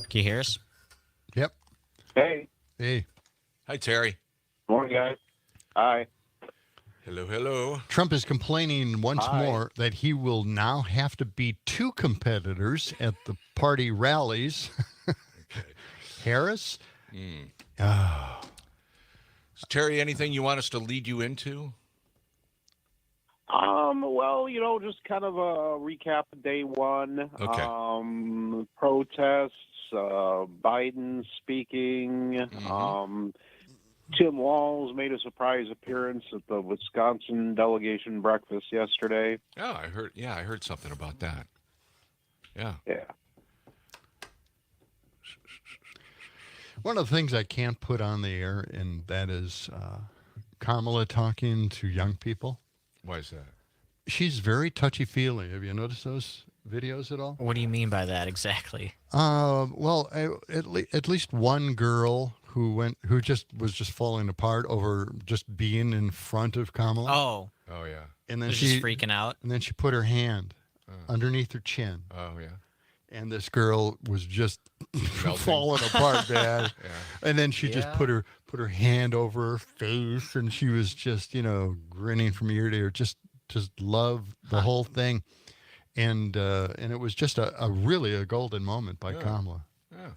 Can you hear us? Yep. Hey. Hey. Hi, Terry. Morning, guys. Hi. Hello, hello. Trump is complaining once more that he will now have to beat two competitors at the party rallies. Harris? Oh. So, Terry, anything you want us to lead you into? Well, just kind of a recap of day one. Okay. Protests, Biden speaking. Tim Walz made a surprise appearance at the Wisconsin delegation breakfast yesterday. Oh, I heard something about that. Yeah. Yeah. One of the things I can't put on the air, and that is Kamala talking to young people. Why is that? She's very touchy-feely. Have you noticed those videos at all? What do you mean by that exactly? Well, at least one girl who was just falling apart over just being in front of Kamala. Oh. Oh, yeah. And then Was she just freaking out. And then she put her hand underneath her chin. Oh, yeah. And this girl was just falling apart, man. Yeah. And then she just put her hand over her face, and she was just, grinning from ear to ear. Just loved the whole thing, and it was just a golden moment by Kamala. Yeah.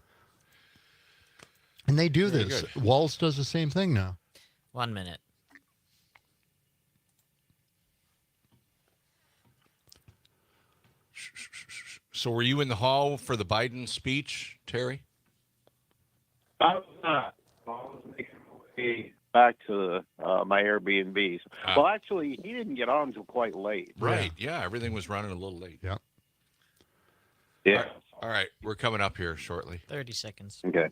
And they do Very this. good. Walz does the same thing now. 1 minute. So were you in the hall for the Biden speech, Terry? I was not. I was making my way back to my Airbnb. Well, actually, he didn't get on until quite late. Right. Yeah, everything was running a little late. Yeah. Yeah. All right. We're coming up here shortly. 30 seconds. Okay.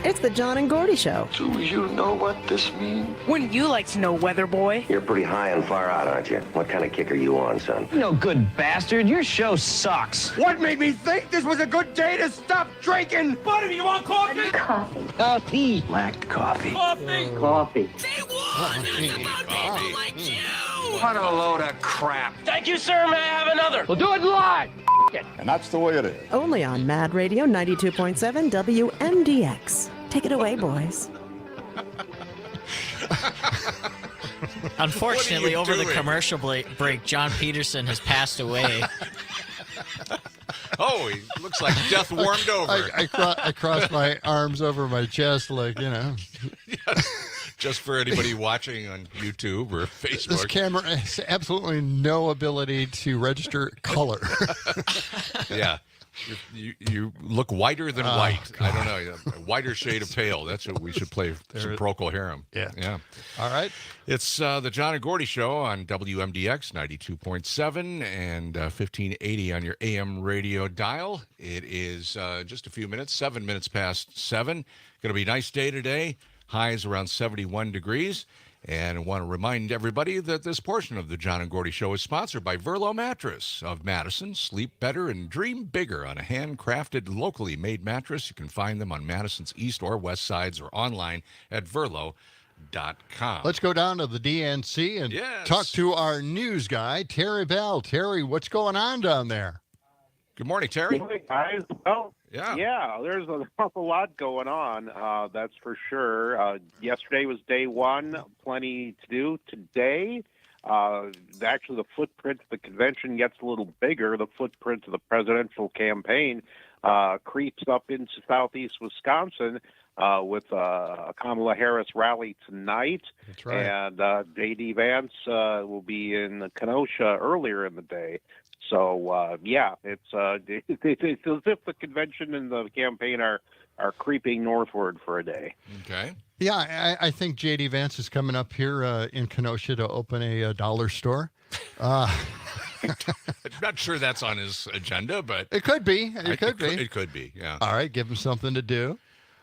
It's the John and Gordy Show. Do you know what this means? Wouldn't you like to know, weather boy? You're pretty high and far out, aren't you? What kind of kick are you on, son? No good bastard. Your show sucks. What made me think this was a good day to stop drinking? Buddy, you want coffee? Coffee. Coffee. Black coffee. Coffee. Coffee. Say what? It's about people like you. What a load of crap. Thank you, sir. May I have another? We'll do it live. And that's the way it is. Only on Mad Radio 92.7 WMDX. Take it away, boys. Unfortunately, over the doing? commercial break, John Peterson has passed away. Oh, he looks like death warmed over. I crossed my arms over my chest, like, Just for anybody watching on YouTube or Facebook. This camera has absolutely no ability to register color. Yeah. You look whiter than white. God. I don't know. A whiter shade of pale. That's what we should play. Some Procol Harum. Yeah. All right. It's the John and Gordy Show on WMDX 92.7 and 1580 on your AM radio dial. It is just a few minutes, 7 minutes past 7. Going to be a nice day today. Highs around 71 degrees. And I want to remind everybody that this portion of the John and Gordy Show is sponsored by Verlo Mattress of Madison. Sleep better and dream bigger on a handcrafted, locally made mattress. You can find them on Madison's east or west sides or online at verlo.com. Let's go down to the DNC and talk to our news guy, Terry Bell. Terry, what's going on down there? Good morning, Terry. Good morning, guys. Well, yeah, there's an awful lot going on, that's for sure. Yesterday was day one, plenty to do. Today, actually the footprint of the convention gets a little bigger. The footprint of the presidential campaign creeps up into southeast Wisconsin with a Kamala Harris rally tonight. That's right. And J.D. Vance will be in Kenosha earlier in the day. So, it's as if the convention and the campaign are creeping northward for a day. Okay. Yeah, I think J.D. Vance is coming up here in Kenosha to open a dollar store. I'm not sure that's on his agenda, but it could be. It could be. It could be, yeah. All right, give him something to do.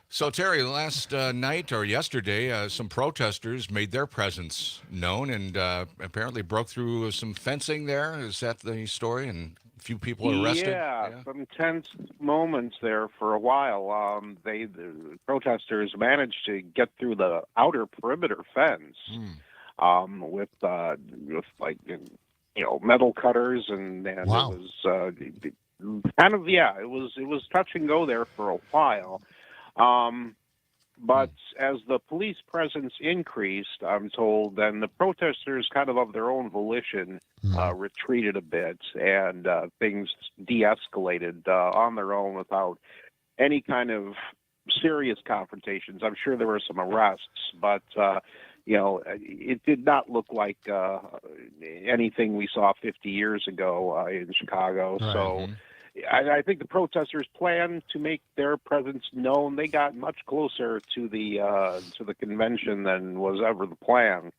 So, Terry, last night or yesterday, some protesters made their presence known and apparently broke through some fencing there. Is that the story? And a few people arrested? Yeah, some tense moments there for a while. The protesters managed to get through the outer perimeter fence with like, metal cutters, and wow. It was kind of, it was touch and go there for a while. But as the police presence increased, I'm told, then the protesters kind of their own volition retreated a bit, and things de-escalated on their own without any kind of serious confrontations. I'm sure there were some arrests, but it did not look like anything we saw 50 years ago in Chicago. Right. So I think the protesters planned to make their presence known. They got much closer to the convention than was ever the plan,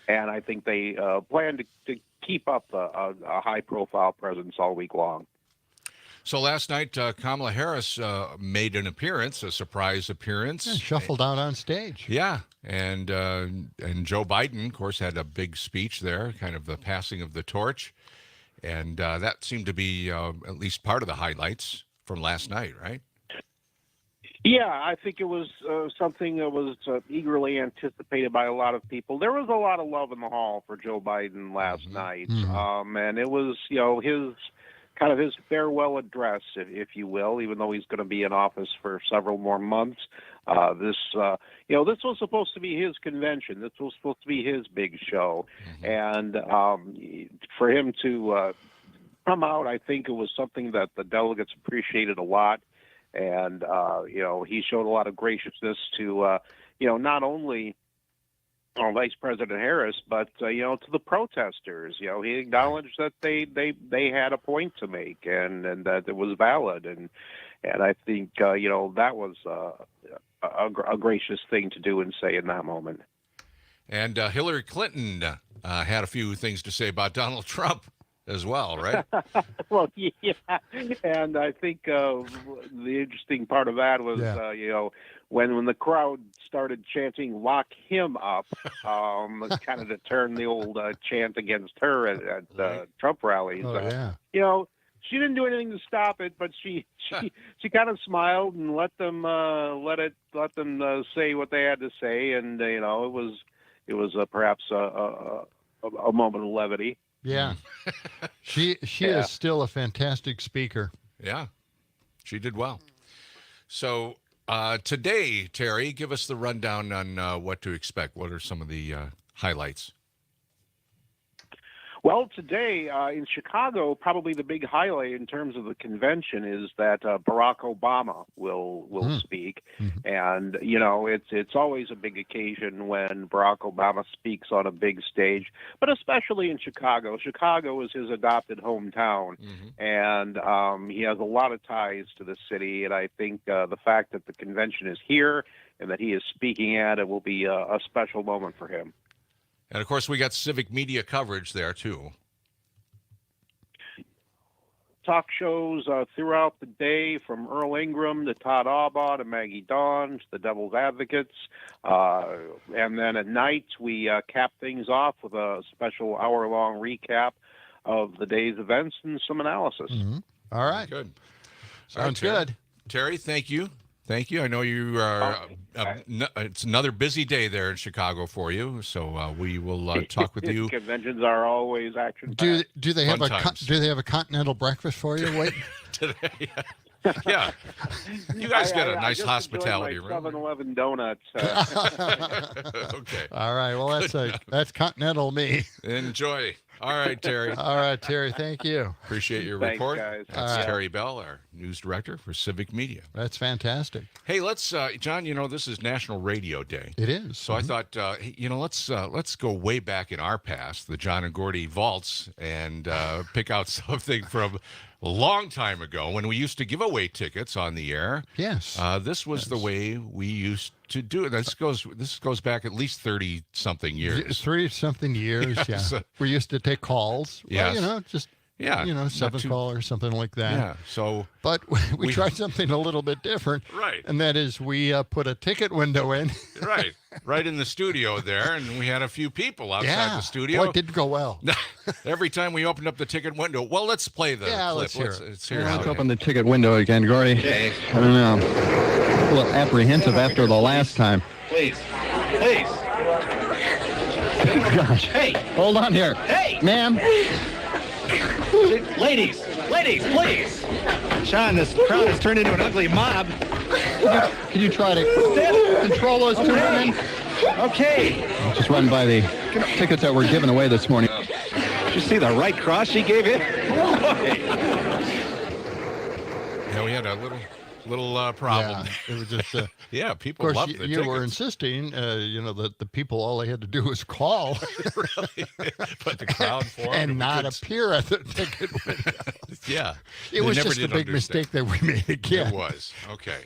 and I think they planned to keep up a high-profile presence all week long. So last night, Kamala Harris made an appearance, a surprise appearance. Yeah, shuffled out on stage. Yeah, and Joe Biden, of course, had a big speech there, kind of the passing of the torch. And that seemed to be at least part of the highlights from last night, right? Yeah, I think it was something that was eagerly anticipated by a lot of people. There was a lot of love in the hall for Joe Biden last night, and it was, his farewell address, if you will, even though he's going to be in office for several more months. This was supposed to be his convention. This was supposed to be his big show. And for him to come out, I think it was something that the delegates appreciated a lot. And, he showed a lot of graciousness to, not only Vice President Harris, but, to the protesters. He acknowledged that they had a point to make and that it was valid. And I think, that was a gracious thing to do and say in that moment. And Hillary Clinton had a few things to say about Donald Trump as well, right? Well, yeah. And I think the interesting part of that was, when the crowd started chanting "lock him up," kind of to turn the old chant against her at Trump rallies. She didn't do anything to stop it, but she kind of smiled and let them say what they had to say, and it was perhaps a moment of levity. Yeah, she is still a fantastic speaker. Yeah, she did well. So today, Terry, give us the rundown on what to expect. What are some of the highlights? Well, today in Chicago, probably the big highlight in terms of the convention is that Barack Obama will speak, and it's always a big occasion when Barack Obama speaks on a big stage, but especially in Chicago. Chicago is his adopted hometown, and he has a lot of ties to the city. And I think the fact that the convention is here and that he is speaking at it will be a special moment for him. And, of course, we got civic media coverage there, too. Talk shows throughout the day, from Earl Ingram to Todd Aubaugh to Maggie Dawn to the Devil's Advocates. And then at night, we cap things off with a special hour-long recap of the day's events and some analysis. All right. Good. Sounds Terry. good. Terry, thank you. Thank you. I know you are. It's another busy day there in Chicago for you, so we will talk with you. Conventions are always action. Do they have Fun a continental breakfast for you? Wait. Today, yeah. You guys got a nice just hospitality room. room. 7-Eleven donuts. Okay. All right. Well, that's continental me. Enjoy. All right, Terry. All right, Terry. Thank you. Appreciate your Thanks, report. guys. That's Terry Bell, our news director for Civic Media. That's fantastic. Hey, let's, John. This is National Radio Day. It is. So I thought, let's go way back in our past, the John and Gordy vaults, and pick out something from a long time ago when we used to give away tickets on the air. Yes. This was the way we used to do it. This goes back at least 30-something years. 30-something years, yeah. So, we used to take calls. Yes. Well, just... Yeah, 7 call or something like that. Yeah, so... But we tried something a little bit different. Right. And that is we put a ticket window in. Right in the studio there, and we had a few people outside the studio. Well, it didn't go well. Every time we opened up the ticket window, well, let's play the clip. Let's hear it. Let's hear Let's it. open the ticket window again, Gordy. Okay. I don't know. A little apprehensive after the last time. Please. Gosh. Hey. Hold on here. Hey. Ma'am. Ladies, please. Sean, this crowd has turned into an ugly mob. Could you try to control those two women? Okay. I'll just run by the tickets that were given away this morning. Did you see the right cross she gave you? Yeah, we had a little problem. Yeah, it was just... people of course, loved the you were tickets. insisting, that the people, all they had to do was call. Really? But the crowd formed. And not appear at the ticket window. Yeah. It was never just a did big understand. mistake that we made again. It was. Okay.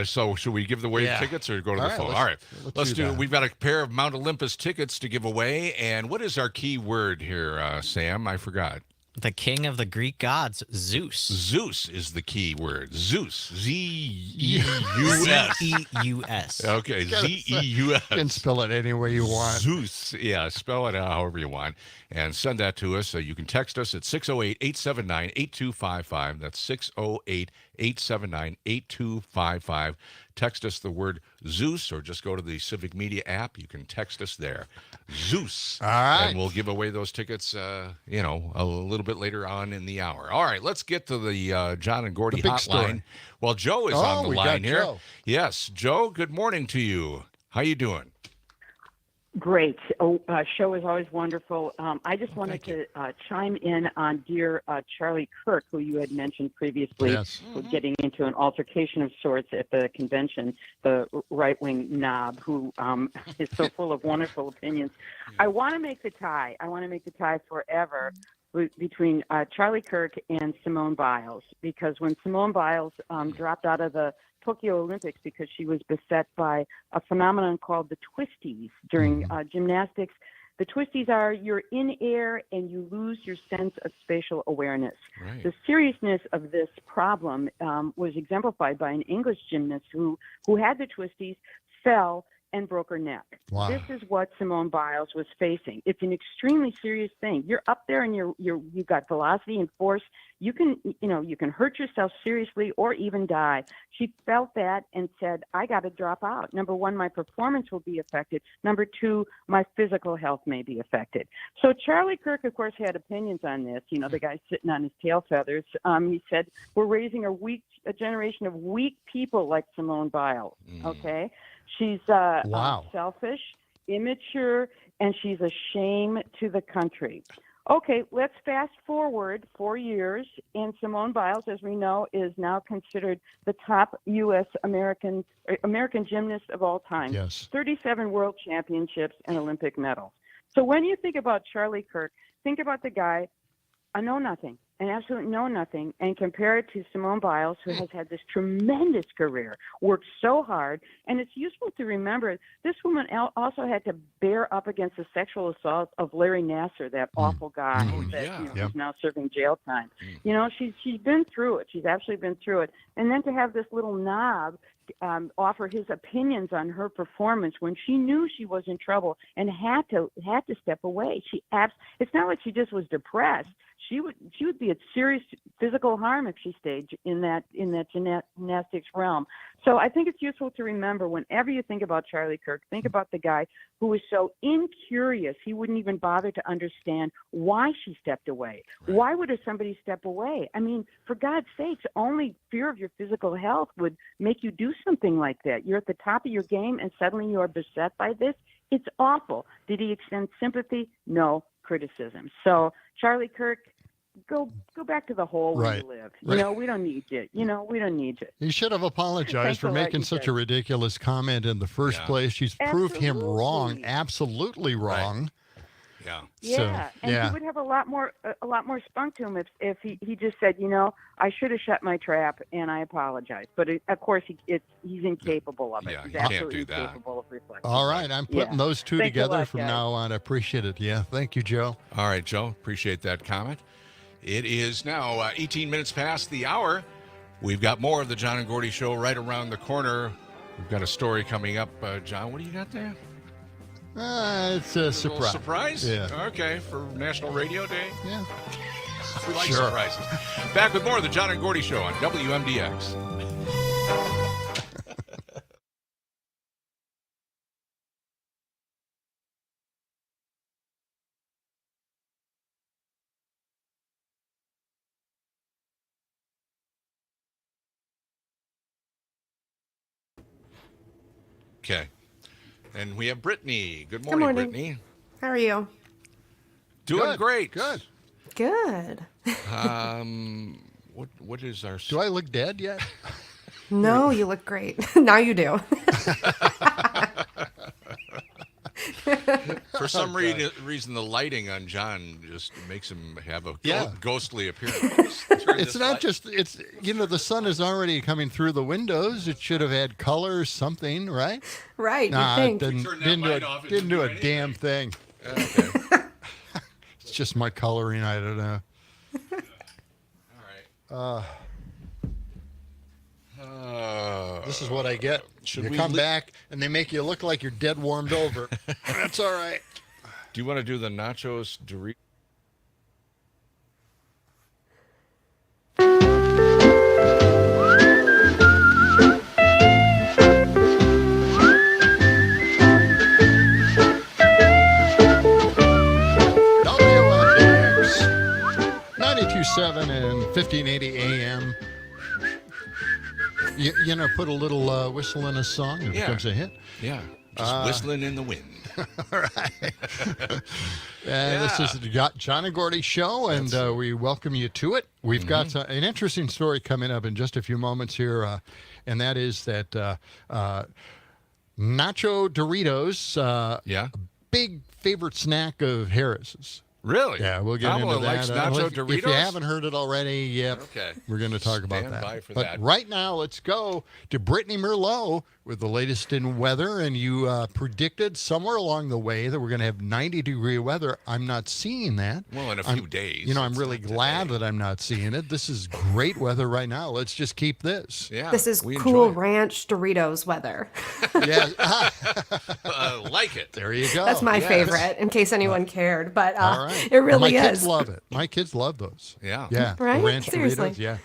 So should we give away tickets or go to the phone? All right. Let's do it. We've got a pair of Mount Olympus tickets to give away. And what is our key word here, Sam? I forgot. The king of the Greek gods, Zeus. Zeus is the key word. Zeus. Z-E-U-S. Z-E-U-S. Okay, Z-E-U-S. You can spell it any way you want. Zeus. Yeah, spell it out however you want. And send that to us. You can text us at 608-879-8255. That's 608-879-8255. Text us the word Zeus or just go to the Civic Media app. You can text us there. Zeus. All right. And we'll give away those tickets, a little bit later on in the hour. All right, let's get to the John and Gordy The big hotline. story. Well, Joe is on the we line got here. Joe. Yes, Joe, good morning to you. How you doing? Great. Show is always wonderful. I just wanted to chime in on dear Charlie Kirk, who you had mentioned previously, was getting into an altercation of sorts at the convention, the right-wing knob who is so full of wonderful opinions. I want to make the tie. I want to make the tie forever between Charlie Kirk and Simone Biles, because when Simone Biles dropped out of the Tokyo Olympics because she was beset by a phenomenon called the twisties during gymnastics. The twisties are you're in air and you lose your sense of spatial awareness. Right. The seriousness of this problem was exemplified by an English gymnast who had the twisties, fell, and broke her neck. Wow. This is what Simone Biles was facing. It's an extremely serious thing. You're up there and you've got velocity and force. You can hurt yourself seriously or even die. She felt that and said, I got to drop out. Number one, my performance will be affected. Number two, my physical health may be affected. So Charlie Kirk, of course, had opinions on this. The guy sitting on his tail feathers. He said, we're raising a generation of weak people like Simone Biles. Okay. She's selfish, immature, and she's a shame to the country. Okay, let's fast forward 4 years, and Simone Biles, as we know, is now considered the top U.S. American gymnast of all time. Yes. 37 world championships and Olympic medals. So when you think about Charlie Kirk, think about the guy, a know-nothing, an absolute know-nothing, and compare it to Simone Biles, who has had this tremendous career, worked so hard. And it's useful to remember this woman also had to bear up against the sexual assault of Larry Nassar, that awful guy who's now serving jail time. She's been through it. She's actually been through it. And then to have this little knob offer his opinions on her performance when she knew she was in trouble and had to step away. It's not like she just was depressed. She would be at serious physical harm if she stayed in that gymnastics realm. So I think it's useful to remember whenever you think about Charlie Kirk, think about the guy who was so incurious he wouldn't even bother to understand why she stepped away. Why would somebody step away? I mean, for God's sakes, only fear of your physical health would make you do something like that. You're at the top of your game and suddenly you are beset by this. It's awful. Did he extend sympathy? No, criticism. So Charlie Kirk, go back to the hole where you live. We don't need you. We don't need you. He should have apologized for making such a ridiculous comment in the first place. She's proved him wrong, absolutely wrong. Yeah. Yeah, and he would have a lot more spunk to him if he just said, I should have shut my trap and I apologize. But of course he's incapable of it. Yeah, he's he can't absolutely do that. incapable of reflection. All right, I'm putting those two Thanks a together lot, from guys. now on. I appreciate it. Yeah, thank you, Joe. All right, Joe, appreciate that comment. It is now 18 minutes past the hour. We've got more of the John and Gordy Show right around the corner. We've got a story coming up. John, what do you got there? It's a surprise. Little surprise? Yeah. Okay, for National Radio Day? Yeah. We like Sure. surprises. Back with more of the John and Gordy Show on WMDX. Okay. And we have Brittany. Good morning, Brittany. How are you? Doing Good. great. Good. Good. What is our... Do I look dead yet? No, you look great. Now you do. For some reason, the lighting on John just makes him have a ghostly appearance. It's not just, it's, the sun is already coming through the windows. It should have had color, something, right? Right, Nah, you think. it didn't do a damn thing. Okay. It's just my coloring, I don't know. All right. This is what I get. Should you we come back and they make you look like you're dead warmed over. That's all right. Do you want to do the nachos Doritos? WMDX 92.7 and 1580 AM. Put a little whistle in a song if it becomes a hit. Yeah, just whistling in the wind. All right. This is the John and Gordy Show, and we welcome you to it. We've got an interesting story coming up in just a few moments here, and that is that Nacho Doritos, big favorite snack of Harris's. Really? Yeah, we'll get Kamala into that. likes Nacho If Doritos? you haven't heard it already, Okay. we're going to talk about Stand that. by for but that. right now, let's go to Brittany Merlot with the latest in weather. And you predicted somewhere along the way that we're going to have 90-degree weather. I'm not seeing that. Well, in a few days. I'm really glad that I'm not seeing it. This is great weather right now. Let's just keep this. Yeah, This is Cool Ranch Doritos weather. Yeah. Like it. There you go. That's my favorite, in case anyone cared. But All right. it really My is. kids love it. My kids love those. Yeah. Yeah. Right? Ranch Seriously. Doritos. Yeah.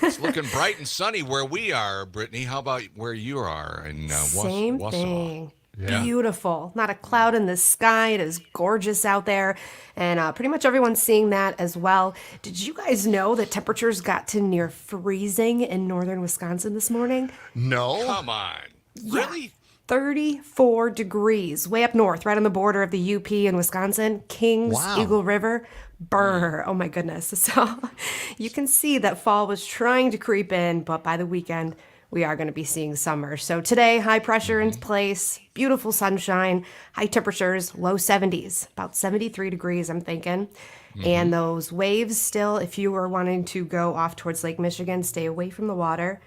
It's looking bright and sunny where we are, Brittany. How about where you are in Same Wausau? thing. Yeah. Beautiful. Not a cloud in the sky. It is gorgeous out there. And pretty much everyone's seeing that as well. Did you guys know that temperatures got to near freezing in northern Wisconsin this morning? No. Come on. Yeah. Really? 34 degrees, way up north, right on the border of the UP and Wisconsin. Kings, Wow. Eagle River, Burr. Oh my goodness. So you can see that fall was trying to creep in, but by the weekend, we are going to be seeing summer. So today, high pressure in place, beautiful sunshine, high temperatures, low 70s, about 73 degrees, I'm thinking. And those waves still, if you were wanting to go off towards Lake Michigan, stay away from the water.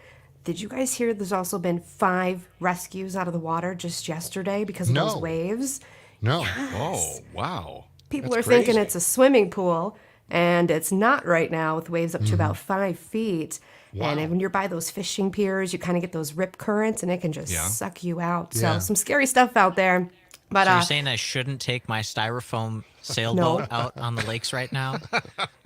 Did you guys hear there's also been 5 rescues out of the water just yesterday because of those waves? No. Yes. Oh, wow. People That's are thinking crazy. it's a swimming pool, and it's not right now with waves up to about 5 feet. Wow. And when you're by those fishing piers, you kind of get those rip currents, and it can just suck you out. Yeah. So some scary stuff out there. But So you're saying I shouldn't take my styrofoam sailboat out on the lakes right now?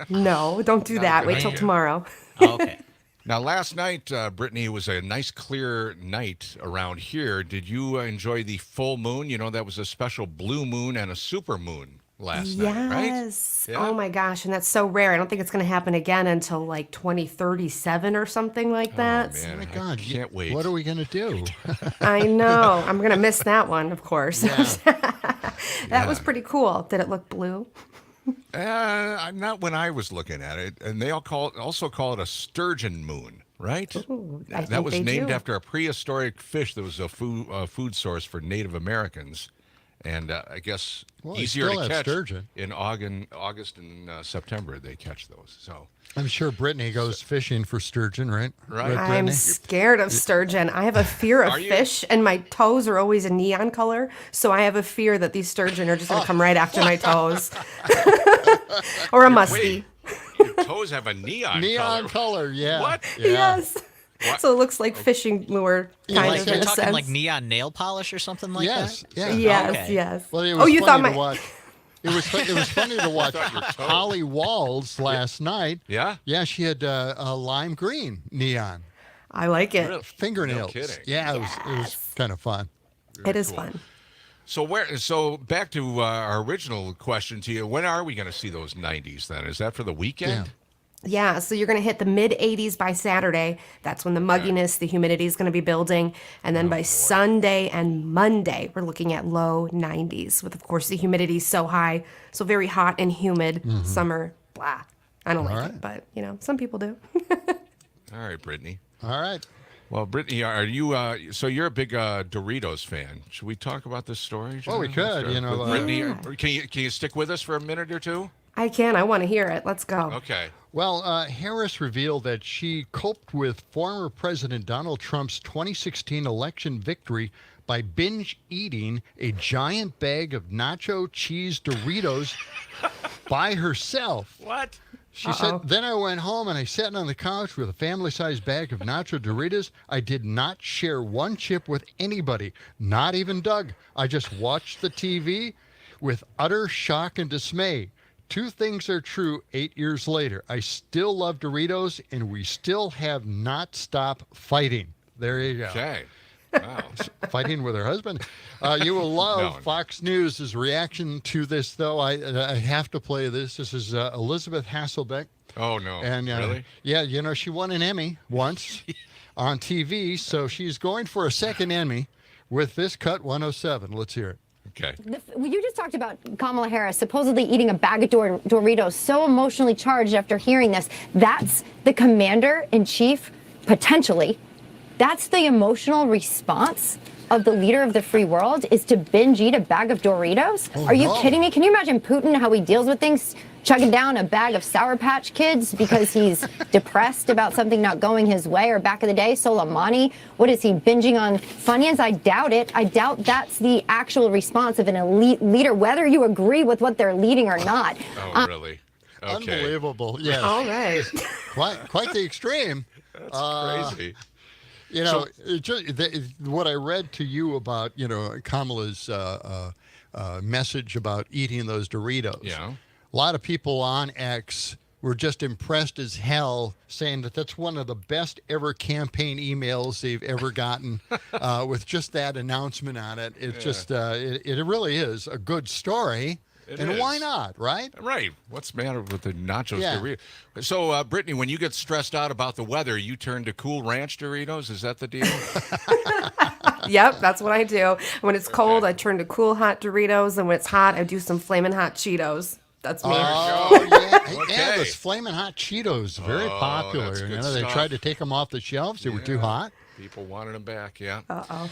no, don't do that. Wait till idea. tomorrow. Oh, okay. Now, last night, Brittany, was a nice clear night around here. Did you enjoy the full moon? You know, that was a special blue moon and a super moon last night, right? Yes. Yeah. Oh my gosh, and that's so rare. I don't think it's going to happen again until like 2037 or something like that. Oh, man, my God. I can't wait. What are we going to do? I know. I'm going to miss that one, of course. Yeah. That was pretty cool. Did it look blue? Not when I was looking at it. And they also call it a sturgeon moon, right? Ooh, I That think was they named do. after a prehistoric fish that was a food source for Native Americans. And I guess Well, they easier still to have catch sturgeon. in August and September. They catch those. So I'm sure Brittany goes fishing for sturgeon, right? Right. I'm scared of sturgeon. I have a fear of Are you? fish, and my toes are always a neon color. So I have a fear that these sturgeon are just going to come right after my toes. Or a muskie. Your toes have a neon color, yeah. What? Yeah. Yes. What? So it looks like fishing lure, kind Like of you're in a talking sense. like neon nail polish or something like Yes, that? yeah. Yes, Okay. yes. Well, it Oh, was you funny thought to watch. It was funny to watch Holly Walls last night. Yeah? Yeah, she had a lime green neon I like it. fingernails. No kidding. Yeah, it was kind of fun. It is cool. fun. So back to our original question to you. When are we going to see those 90s then? Is that for the weekend? Yeah, so you're going to hit the mid 80s by Saturday. That's when the mugginess, the humidity is going to be building. And then by Sunday and Monday, we're looking at low 90s with, of course, the humidity so high. So very hot and humid summer. Blah. I don't like it, but, some people do. All right, Brittany. All right. Well, Brittany, are you? So you're a big Doritos fan. Should we talk about this story? Well, we could, With Brittany, can you stick with us for a minute or two? I can. I want to hear it. Let's go. Okay. Well, Harris revealed that she coped with former President Donald Trump's 2016 election victory by binge eating a giant bag of nacho cheese Doritos by herself. What? She said, then I went home and I sat on the couch with a family-sized bag of nacho Doritos. I did not share one chip with anybody, not even Doug. I just watched the TV with utter shock and dismay. Two things are true 8 years later. I still love Doritos, and we still have not stopped fighting. There you go. Okay. Wow. Fighting with her husband. You will love Fox News' reaction to this, though. I have to play this. This is Elizabeth Hasselbeck. Oh, no. And, really? Yeah, she won an Emmy once on TV, so she's going for a second Emmy with this Cut 107. Let's hear it. Okay. You just talked about Kamala Harris supposedly eating a bag of Doritos, so emotionally charged after hearing this. That's the commander-in-chief, potentially. That's the emotional response of the leader of the free world, is to binge eat a bag of Doritos? Oh, Are you no. kidding me? Can you imagine Putin, how he deals with things? Chugging down a bag of Sour Patch Kids because he's depressed about something not going his way? Or back in the day, Soleimani, what is he, binging on Funyuns? I doubt it. I doubt that's the actual response of an elite leader, whether you agree with what they're leading or not. Oh, really? Okay. Unbelievable. Yes. All right. Quite the extreme. That's crazy. What I read to you about, Kamala's message about eating those Doritos. Yeah. A lot of people on X were just impressed as hell, saying that that's one of the best ever campaign emails they've ever gotten with just that announcement on it. It's just, it really is a good story. And why not, right? Right. What's the matter with the nachos Yeah. Doritos? So, Brittany, when you get stressed out about the weather, you turn to Cool Ranch Doritos? Is that the deal? Yep, that's what I do. When it's cold, I turn to cool hot Doritos, and when it's hot, I do some Flamin' Hot Cheetos. That's me. Oh, yeah. Okay. Yeah, those Flamin' Hot Cheetos, very popular. that's good They stuff. tried to take them off the shelves. They were too hot. People wanted them back, yeah. Uh-oh.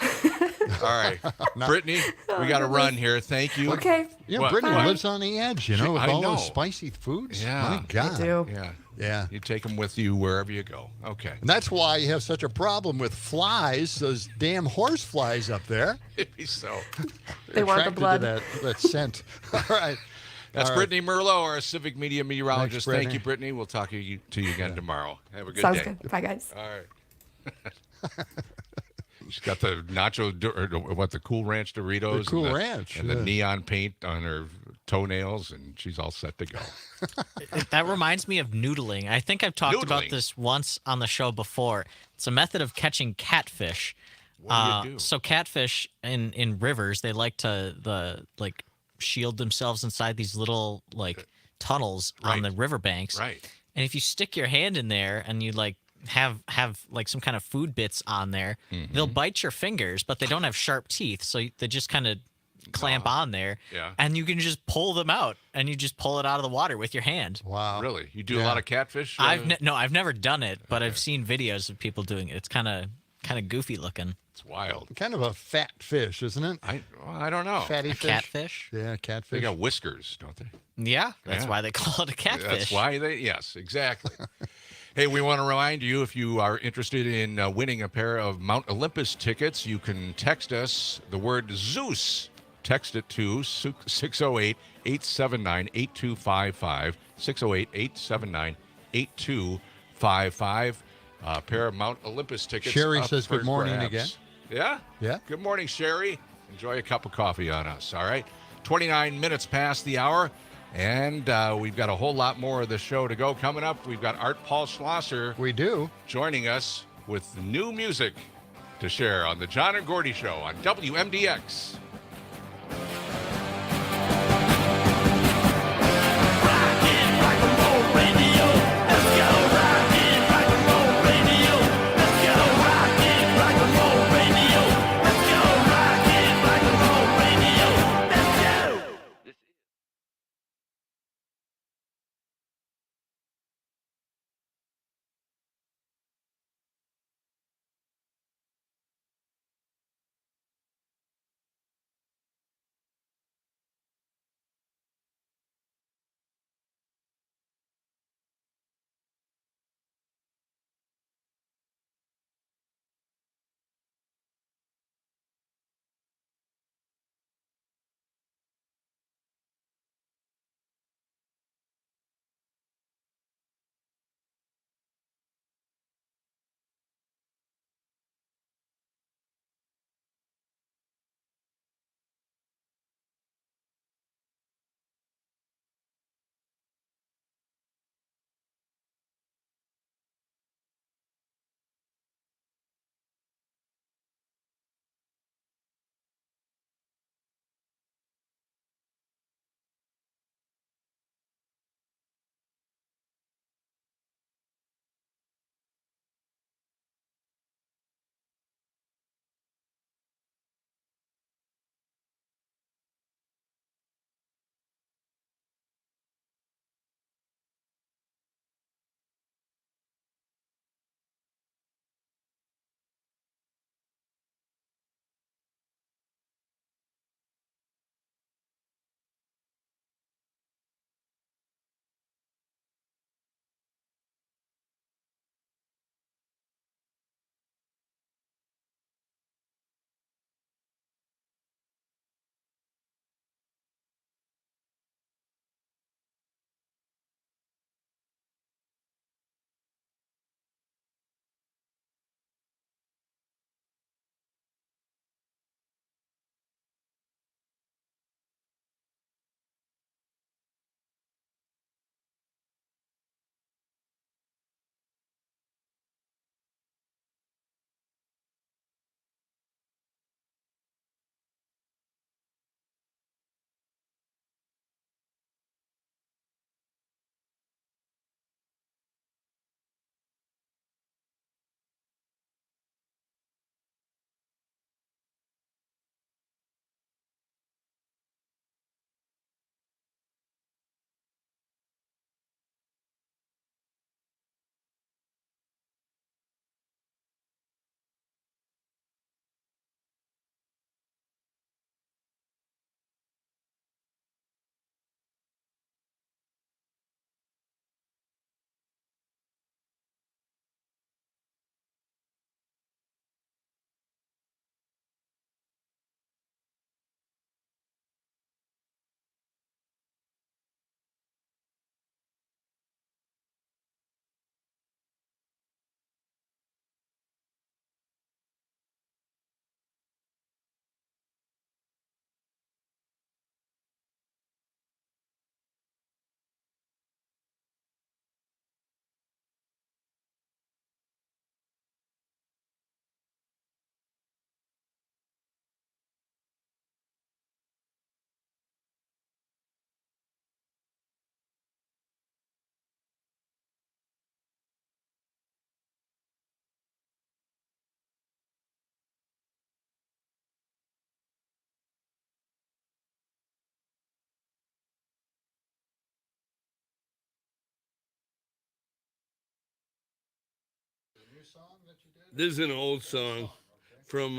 All right. Brittany, we got to run here. Thank you. Okay. What? Brittany What? lives on the edge, with I all know. those spicy foods. Yeah. My God. I do. Yeah. You take them with you wherever you go. Okay. And that's why you have such a problem with flies, those damn horse flies up there. Maybe so. They want the Attracted to blood. that scent. All right. That's All right. Brittany Merlot, our civic media meteorologist. Thanks, Thank you, Brittany. Brittany. We'll talk to you again tomorrow. Have a good Sounds day. good. Bye, guys. All right. She's got the the Cool Ranch Doritos. The Cool and Ranch, And the neon paint on her toenails, and she's all set to go. That reminds me of noodling. I think I've talked about Noodling? this once on the show before. It's a method of catching catfish. What do you do? So catfish in rivers, they like to shield themselves inside these little tunnels on the riverbanks. Right. And if you stick your hand in there and you have some kind of food bits on there, they'll bite your fingers, but they don't have sharp teeth, so they just kind of clamp on there. Yeah. And you can just pull them out, and you just pull it out of the water with your hand. Wow. Really? You do a lot of catfish? I've never done it, but I've seen videos of people doing it. It's kind of kind of goofy looking. It's wild. Kind of a fat fish, isn't it? I don't know. Fatty A fish. catfish? Yeah, catfish. They got whiskers, don't they? Yeah, that's Yeah. why they call it a catfish. That's why yes, exactly. Hey, we want to remind you, if you are interested in winning a pair of Mount Olympus tickets, you can text us the word Zeus. Text it to 608-879-8255, 608-879-8255. A pair of Mount Olympus tickets. Sherry up says for good morning grabs. again. Yeah? Yeah. Good morning, Sherry. Enjoy a cup of coffee on us, all right? 29 minutes past the hour, and we've got a whole lot more of the show to go. Coming up, we've got Art Paul Schlosser. We do. Joining us with new music to share on the John and Gordy Show on WMDX. This is an old song from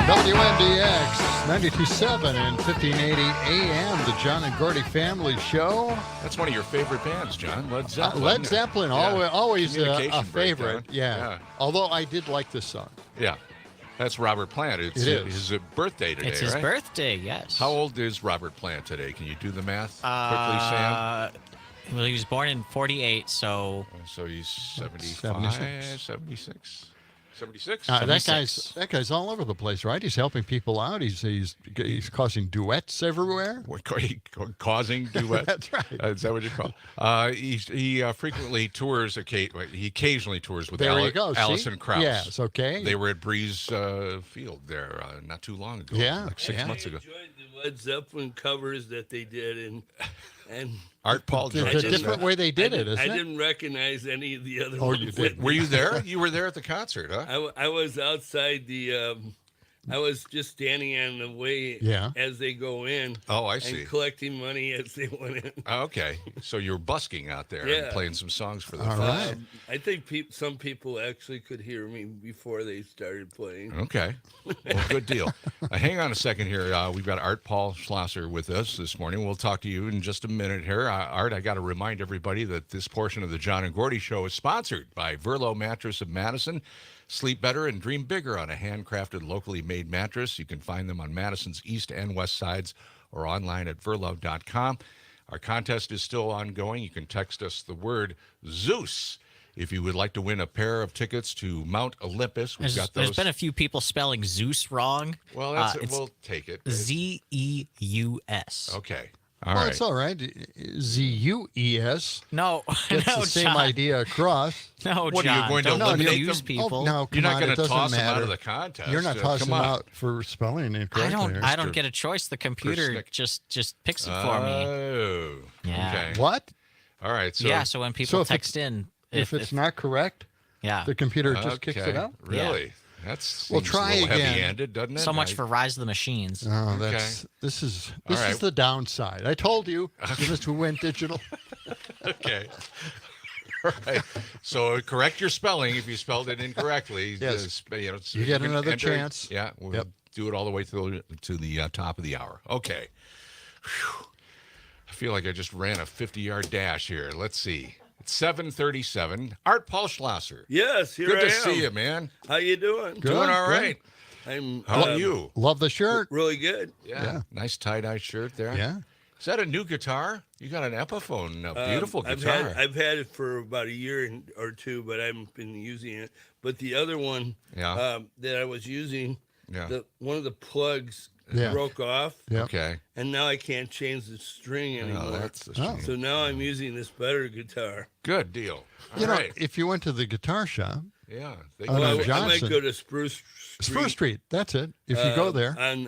WMDX 92.7 and 1580 AM, the John and Gordy Family Show. That's one of your favorite bands, John. Led Zeppelin. Led Zeppelin, always a Communication favorite. breakdown. Yeah. Although I did like this song. Yeah. That's Robert Plant. It's It is. his birthday today, It's his right? birthday, yes. How old is Robert Plant today? Can you do the math quickly, Sam? Well, he was born in 48, so... So he's 75, 76. 76? That guy's all over the place, right? He's helping people out. He's causing duets everywhere. Causing duets? That's right. Is that what you call it? He frequently tours. He occasionally tours with There you go. Allison Krauss. Yes, okay. They were at Breeze Field there not too long ago. Yeah, like 6 months ago. I enjoyed the Led Zeppelin covers that they did, and Art Paul. It's a different way they did it, isn't it? I didn't recognize any of the other Oh, ones. you did. Were you there? You were there at the concert, huh? I was outside the. I was just standing on the way as they go in. Oh, I see. And collecting money as they went in. Okay, so you were busking out there and playing some songs for them. All right. I think some people actually could hear me before they started playing. Okay, well, good deal. Hang on a second here. We've got Art Paul Schlosser with us this morning. We'll talk to you in just a minute here. Art, I got to remind everybody that this portion of the John and Gordy Show is sponsored by Verlo Mattress of Madison. Sleep better and dream bigger on a handcrafted, locally made mattress. You can find them on Madison's east and west sides or online at verlo.com. Our contest is still ongoing. You can text us the word Zeus if you would like to win a pair of tickets to Mount Olympus. We've got those. There's been a few people spelling Zeus wrong. Well, we'll take it. Z-E-U-S. Okay. All right. It's all right. Z-U-E-S. No, Gets the same John. idea across. No, What, John. are you going to don't eliminate confuse them? people. Oh, no, You're not on, going it to doesn't toss them out matter. of the contest. You're not tossing come them on. out for spelling incorrectly. I don't get a choice. The computer just picks it for me. Oh. Yeah. Okay. What? All right. So, yeah, so when people if text in... If it's not correct, the computer just kicks it out? Really? Yeah. That's Well, try a little again. heavy-handed, doesn't it? So much for Rise of the Machines. Oh, this is right. the downside. I told you, as we went digital. Okay. All right. So correct your spelling if you spelled it incorrectly. Yes. Just, You get can another enter it. chance. Yeah. We'll do it all the way to the top of the hour. Okay. Whew. I feel like I just ran a 50-yard dash here. Let's see. It's 7:37. Art Paul Schlosser. Yes, here Good I to am. see you, man. How you doing? Doing all right. I'm. How about you? Love the shirt. Really good. Yeah. Nice tie-dye shirt there. Yeah. Is that a new guitar? You got an Epiphone, a beautiful I've guitar. I've had it for about a year or two, but I haven't been using it. But the other one that I was using, one of the plugs broke off. Yeah. Okay. And now I can't change the string anymore. That's a shame. So now I'm using this better guitar. Good deal. You All know, right. if you went to the guitar shop Yeah. I might Johnson. go to Spruce Street. Spruce Street. That's it. If you go there. On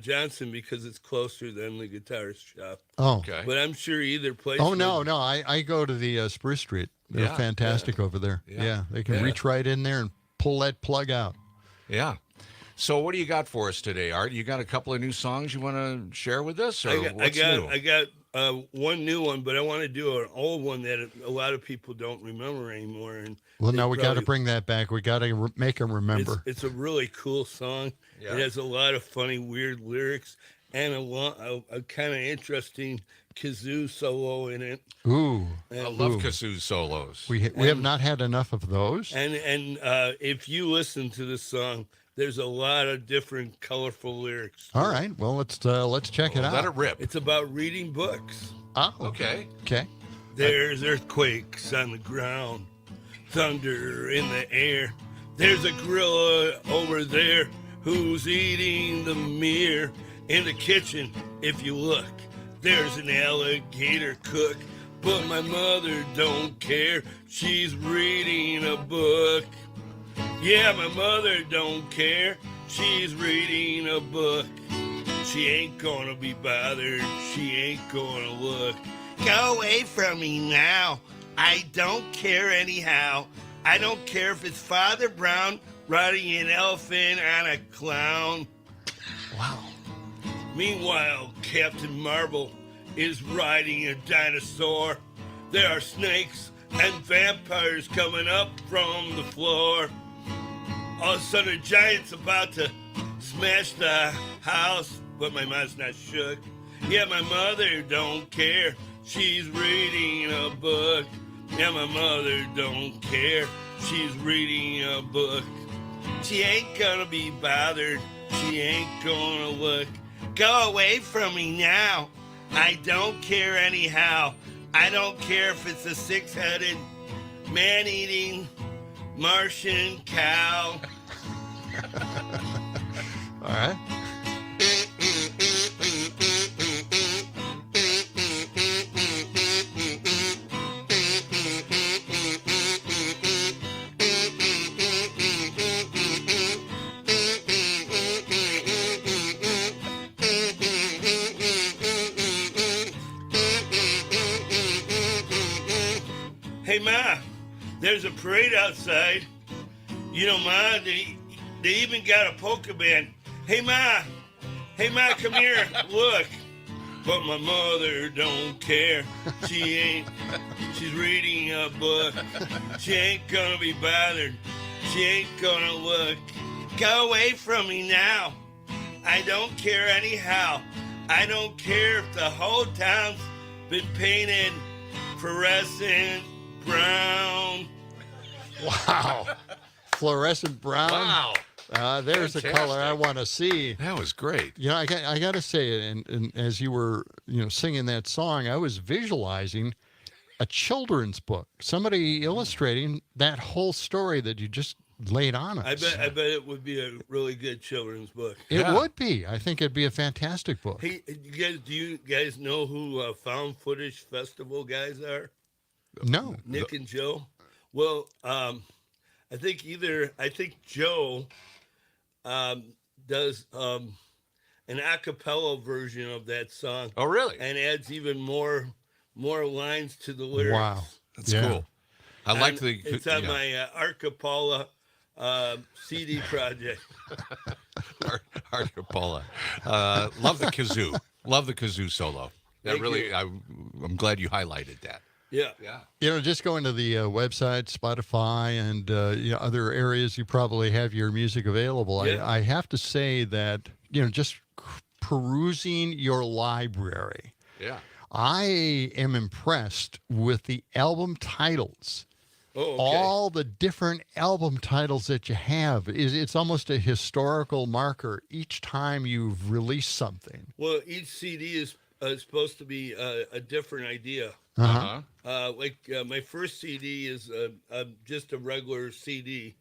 Johnson, because it's closer than the guitar shop. Oh. Okay. But I'm sure either place. Oh, no. I go to the Spruce Street. They're fantastic over there. Yeah. They can reach right in there and pull that plug out. Yeah. So what do you got for us today, Art? You got a couple of new songs you want to share with us? Or I got one new one, but I want to do an old one that a lot of people don't remember anymore. And well, now we got to bring that back. We got to make them remember. It's a really cool song. Yeah. It has a lot of funny, weird lyrics and a kind of interesting kazoo solo in it. Ooh, I love kazoo solos. We have not had enough of those. And if you listen to this song, there's a lot of different colorful lyrics. All right, well let's check it out. Let it rip. It's about reading books. Oh, okay. There's earthquakes on the ground, thunder in the air. There's a gorilla over there who's eating the mirror. In the kitchen, if you look, there's an alligator cook. But my mother don't care, she's reading a book. Yeah, my mother don't care, she's reading a book. She ain't gonna be bothered, she ain't gonna look. Go away from me now, I don't care anyhow. I don't care if it's Father Brown riding an elephant on a clown. Wow. Meanwhile, Captain Marvel is riding a dinosaur. There are snakes and vampires coming up from the floor. All of a sudden, a giant's about to smash the house, but my mom's not shook. Yeah, my mother don't care, she's reading a book. Yeah, my mother don't care, she's reading a book. She ain't gonna be bothered, she ain't gonna look. Go away from me now, I don't care anyhow. I don't care if it's a six-headed, man-eating Martian cow. All right. Hey, Ma, there's a parade outside. You know, Ma, they even got a polka band. Hey, Ma, come here, look. But my mother don't care. She's reading a book. She ain't gonna be bothered. She ain't gonna look. Go away from me now. I don't care anyhow. I don't care if the whole town's been painted fluorescent brown. Wow. Fluorescent brown. Wow. There's a color I want to see. That was great. You know, I got to say, and as you were, singing that song, I was visualizing a children's book. Somebody illustrating that whole story that you just laid on us. I bet it would be a really good children's book. It would be. I think it'd be a fantastic book. Hey, do you guys know who Found Footage Festival guys are? No. Nick and Joe. Well, I think Joe does an a cappella version of that song. Oh, really? And adds even more lines to the lyrics. Wow, that's cool. I like It's on my Arcapola CD project. Arcapola. Love the kazoo. Love the kazoo solo. That really, I'm glad you highlighted that. Yeah. Just going to the website, Spotify, and other areas you probably have your music available. Yeah. I have to say that just perusing your library. Yeah. I am impressed with the album titles. Oh, okay. All the different album titles that you have. It's almost a historical marker each time you've released something. Well, each CD is supposed to be a different idea. Uh-huh. My first CD is just a regular CD,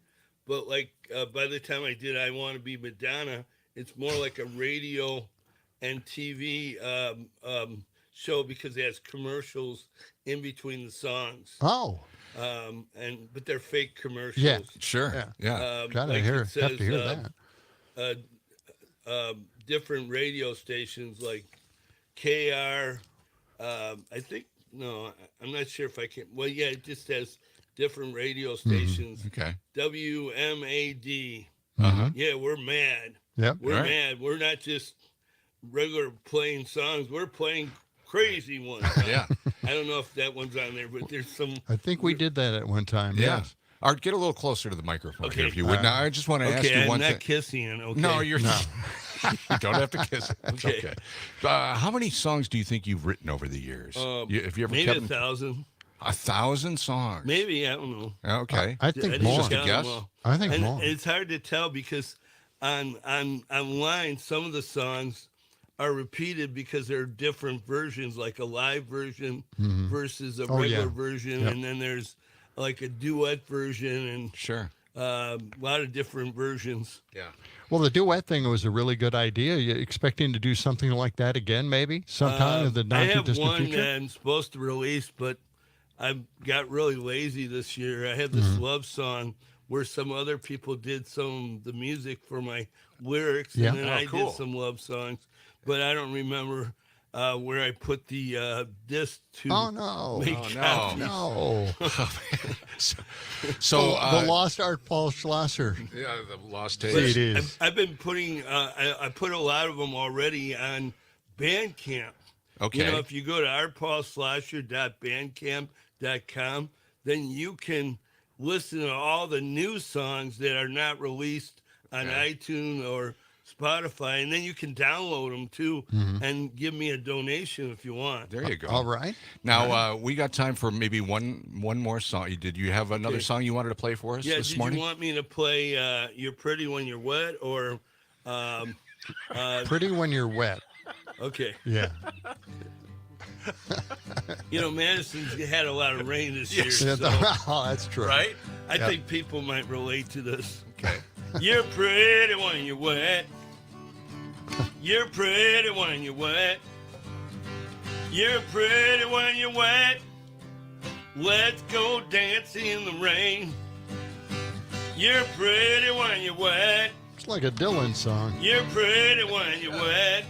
but by the time I did I Want to Be Madonna, it's more like a radio and TV show because it has commercials in between the songs. Oh. but they're fake commercials. Yeah, sure. Yeah. Gotta like have it says, to hear that. Different radio stations like KR. I think I'm not sure if I can. Well, yeah, it just has different radio stations. Okay. WMAD. Yeah, we're mad. Yep. We're mad. We're not just regular playing songs. We're playing crazy ones. Yeah. I don't know if that one's on there, but there's some. I think we did that at one time. Yeah. Yes. Art, get a little closer to the microphone Okay. here, if you would. Now, I just want to ask you I'm one not thing. kissing. Okay. No, you're No. You don't have to kiss it. It's Okay. okay. How many songs do you think you've written over the years? Have you ever maybe kept 1,000. 1,000 songs? Maybe, I don't know. Okay. I think didn't more. Just a count guess? them all. I think and more. It's hard to tell because online, some of the songs are repeated because they're different versions, like a live version versus a regular version, Yep. and then there's like a duet version and Sure. a lot of different versions. Yeah. Well, the duet thing was a really good idea. You expecting to do something like that again, maybe sometime in the I not too have distant one future? that I'm supposed to release, but I got really lazy this year. I had this love song where some other people did some of the music for my lyrics, Yeah. and then I cool. did some love songs, but I don't remember where I put the disc to. Oh no! make Oh, no. copies. No. So, the lost art Paul Schlosser. yeah, the lost But tape. It is. I've been putting. I put a lot of them already on Bandcamp. Okay. You know, if you go to artpaulschlosser.bandcamp.com, then you can listen to all the new songs that are not released on iTunes or Spotify, and then you can download them too and give me a donation if you want. There you go. All right. Now, we got time for maybe one more song. Did you have another Okay. song you wanted to play for us Yeah, this did morning? you want me to play You're Pretty When You're Wet or Pretty When You're Wet. okay. Yeah. You know, Madison's had a lot of rain this year. Yeah, So oh, that's true. Right? I Yep. think people might relate to this. Okay. You're pretty when you're wet. You're pretty when you're wet. You're pretty when you're wet. Let's go dancing in the rain. You're pretty when you're wet. It's like a Dylan song. You're pretty when you're wet.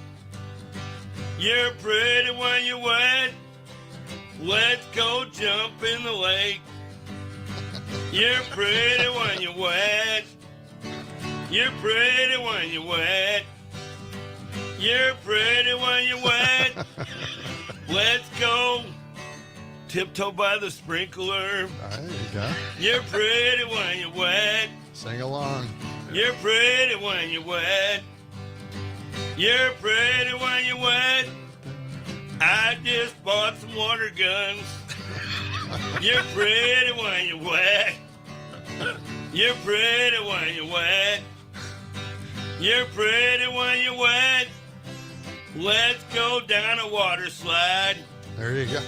You're pretty when you're wet. Let's go jump in the lake. You're pretty when you're wet. You're pretty when you're wet. You're pretty when you're wet. Let's go tiptoe by the sprinkler. There you go. You're pretty when you're wet. Sing along. You're pretty when you're wet. You're pretty when you're wet. I just bought some water guns. You're pretty when you're wet. You're pretty when you're wet. You're pretty when you're wet. Let's go down a water slide. There you go.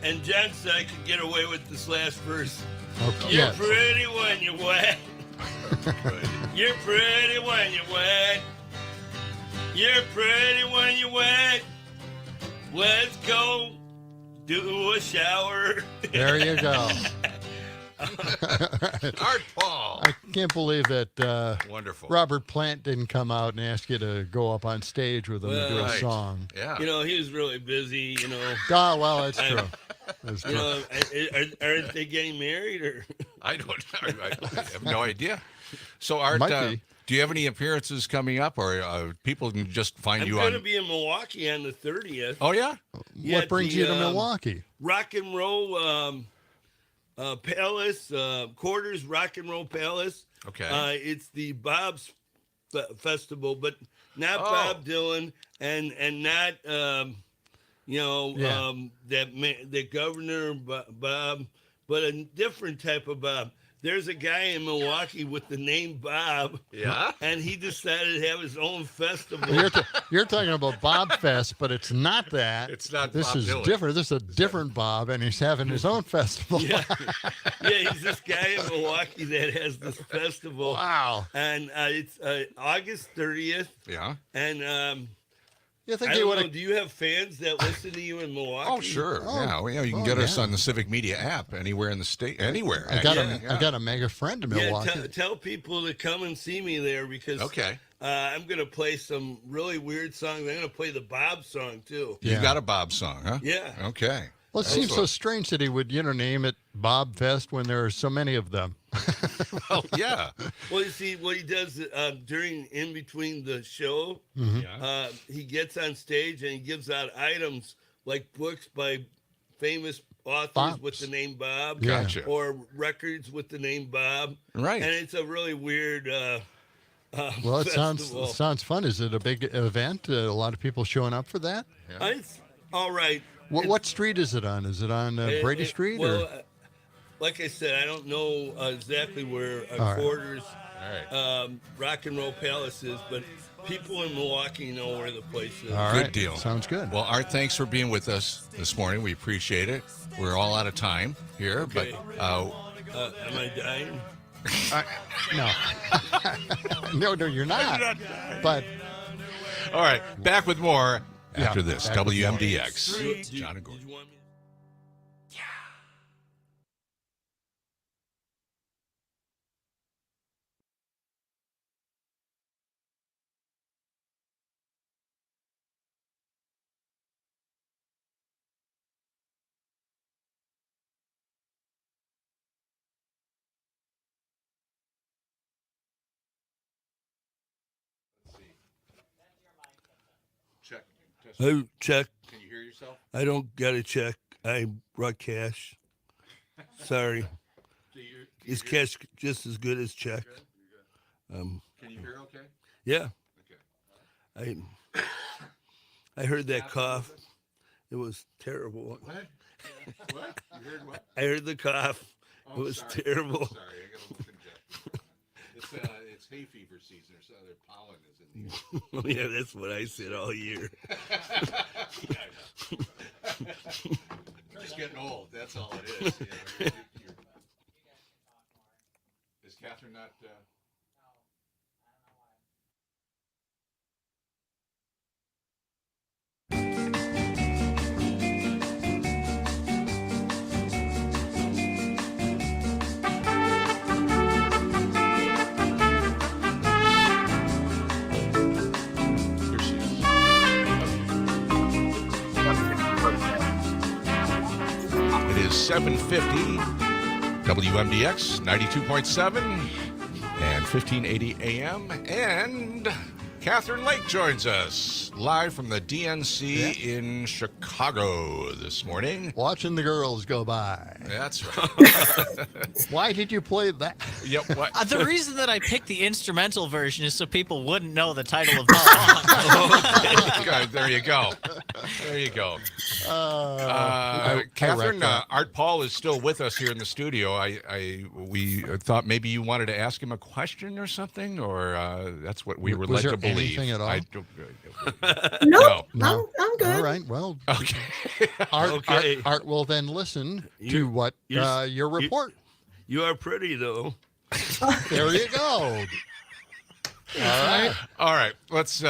And John said I could get away with this last verse. Okay. You're Yes. pretty when you're wet. You're pretty when you're wet. You're pretty when you're wet. Let's go do a shower. There you go. Art Paul. I can't believe that Wonderful. Robert Plant didn't come out and ask you to go up on stage with him and do a Right. song. Yeah. You know, he was really busy, you know. Oh, well, that's I- true. That's You true. know, aren't they getting married or? I don't know. I have no idea. So, Art, Might be. do you have any appearances coming up, or people can just find I'm you going to on? be in Milwaukee on the 30th. Oh, yeah? Yeah, What brings the, you to Milwaukee? Rock and Roll Palace, Quarters Rock and Roll Palace. Okay. It's the Bob's Festival, but not Oh. Bob Dylan and not Yeah. the governor Bob, but a different type of Bob. there's a guy in Milwaukee with the name Bob. Yeah? And he decided to have his own festival. You're talking about Bob Fest, but it's not that. It's not This Bob is Dylan. different. This is a different Bob, and he's having his own festival. Yeah. Yeah, he's this guy in Milwaukee that has this festival. Wow. And it's August 30th. Yeah. And You think I he don't would know, have? do you have fans that listen to you in Milwaukee? Oh, sure. Oh. Yeah. Well, you can get us on the Civic Media app anywhere in the state, anywhere. I got actually. I got a mega friend in Milwaukee. Yeah, tell people to come and see me there because I'm going to play some really weird songs. I'm going to play the Bob song, too. You've got a Bob song, huh? Yeah. Okay. Well, it seems so strange that he would, name it Bob Fest when there are so many of them. Well, yeah. Well, you see, what he does in between the show, he gets on stage and he gives out items like books by famous authors with the name Bob. Gotcha. Or records with the name Bob. Right. And it's a really weird Well, it festival. sounds fun. Is it a big event? A lot of people showing up for that? It's all right. What street is it on? Is it on Brady Street? Well, or? Like I said, I don't know exactly where All right. Quarters Rock and Roll Palace is, but people in Milwaukee know where the place is. All Good right. deal. Sounds good. Well, Art, thanks for being with us this morning. We appreciate it. We're all out of time here, Okay. but am I dying? No. No, you're not. But all right, back with more after Yeah, this. back with more. WMDX. John and Gordy. Check. Oh, check. Can you hear yourself? I don't got a check. I brought cash. Sorry. Is cash just as good as check? Can you hear okay? Yeah. Okay. I heard that cough. It was terrible. What? What? You heard what? I heard the cough. Oh, It was sorry. terrible. Sorry, I got a little congestion. It's hay fever season, so their pollen is in the air. Yeah, that's what I said all year. Just getting old. That's all it is. You're- Is Catherine not? Here she is. It is 7:50. WMDX 92.7 and 1580 AM. And Catherine Lake joins us live from the DNC in Chicago this morning. Watching the girls go by. That's right. Why did you play that? Yep. What? The reason that I picked the instrumental version is so people wouldn't know the title of the song. Okay, there you go. There you go. I Catherine, wrecked that. Art Paul is still with us here in the studio. We thought maybe you wanted to ask him a question or something, or that's what we were Was led there to believe. anything at all? I don't- No, No. I'm good. All right. Well, Okay. Art will then listen to what your report. You are pretty, though. There you go. All right. Let's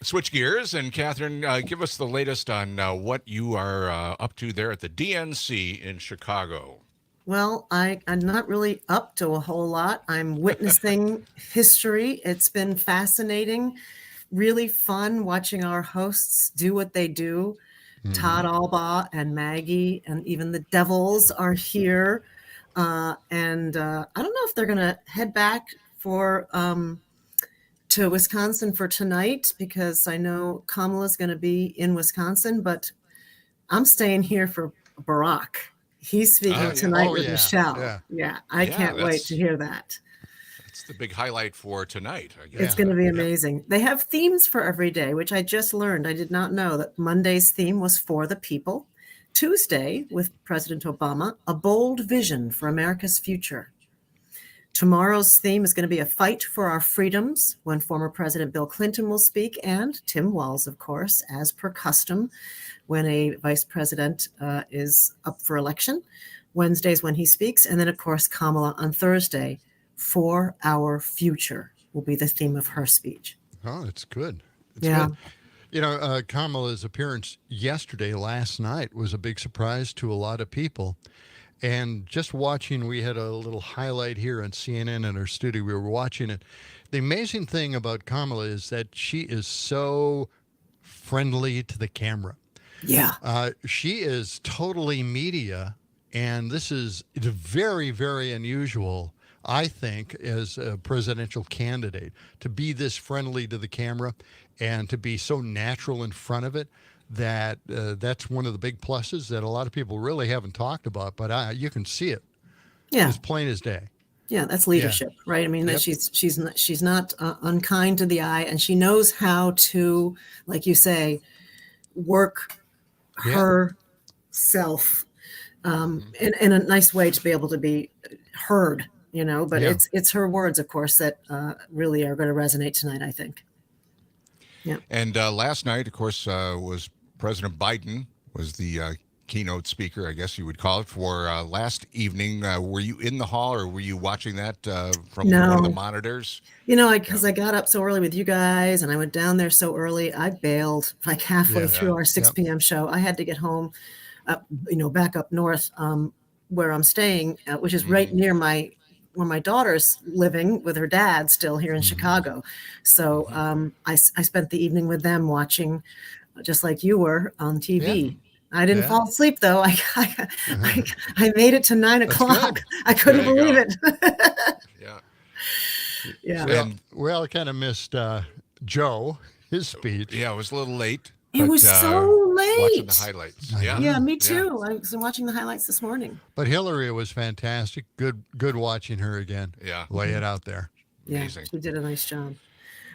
switch gears. And Catherine, give us the latest on what you are up to there at the DNC in Chicago. Well, I'm not really up to a whole lot. I'm witnessing history. It's been fascinating, really fun watching our hosts do what they do. Todd Albaugh and Maggie and even the Devils are here. And I don't know if they're going to head back to Wisconsin for tonight, because I know Kamala's going to be in Wisconsin, but I'm staying here for Barack. He's speaking tonight with Michelle. Yeah, I can't wait that's- to hear that. That's the big highlight for tonight, I guess. It's going to be amazing. They have themes for every day, which I just learned. I did not know that Monday's theme was for the people. Tuesday, with President Obama, a bold vision for America's future. Tomorrow's theme is going to be a fight for our freedoms when former President Bill Clinton will speak, and Tim Walz, of course, as per custom, when a vice president is up for election. Wednesdays when he speaks, and then, of course, Kamala on Thursday. For our future will be the theme of her speech. Oh, it's good. It's Yeah. good. You know, Kamala's appearance last night, was a big surprise to a lot of people. And just watching, we had a little highlight here on CNN in our studio. We were watching it. The amazing thing about Kamala is that she is so friendly to the camera. Yeah. She is totally media, and this is very, very unusual, I think, as a presidential candidate, to be this friendly to the camera and to be so natural in front of it. That's one of the big pluses that a lot of people really haven't talked about, but you can see it. Yeah. As plain as day. Yeah, that's leadership, right? I mean, that she's not unkind to the eye, and she knows how to, like you say, work herself in a nice way to be able to be heard, But it's her words, of course, that really are going to resonate tonight, I think. Yeah. And last night, of course, was President Biden was the keynote speaker, I guess you would call it, for last evening. Were you in the hall, or were you watching that from one of the monitors? Because I got up so early with you guys, and I went down there so early, I bailed like halfway through our 6 p.m. show. I had to get home, back up north where I'm staying, which is right near where my daughter's living with her dad still here in Chicago. So I spent the evening with them watching, just like you were, on TV. I didn't fall asleep, though. I made it to 9 o'clock. I couldn't believe it. Yeah. And we all kind of missed Joe, his speech. Yeah, it was a little late. It was so late. Watching the highlights. Yeah, me too. I was watching the highlights this morning. But Hillary was fantastic. Good watching her again. Yeah. Lay it out there. Amazing. Yeah, she did a nice job.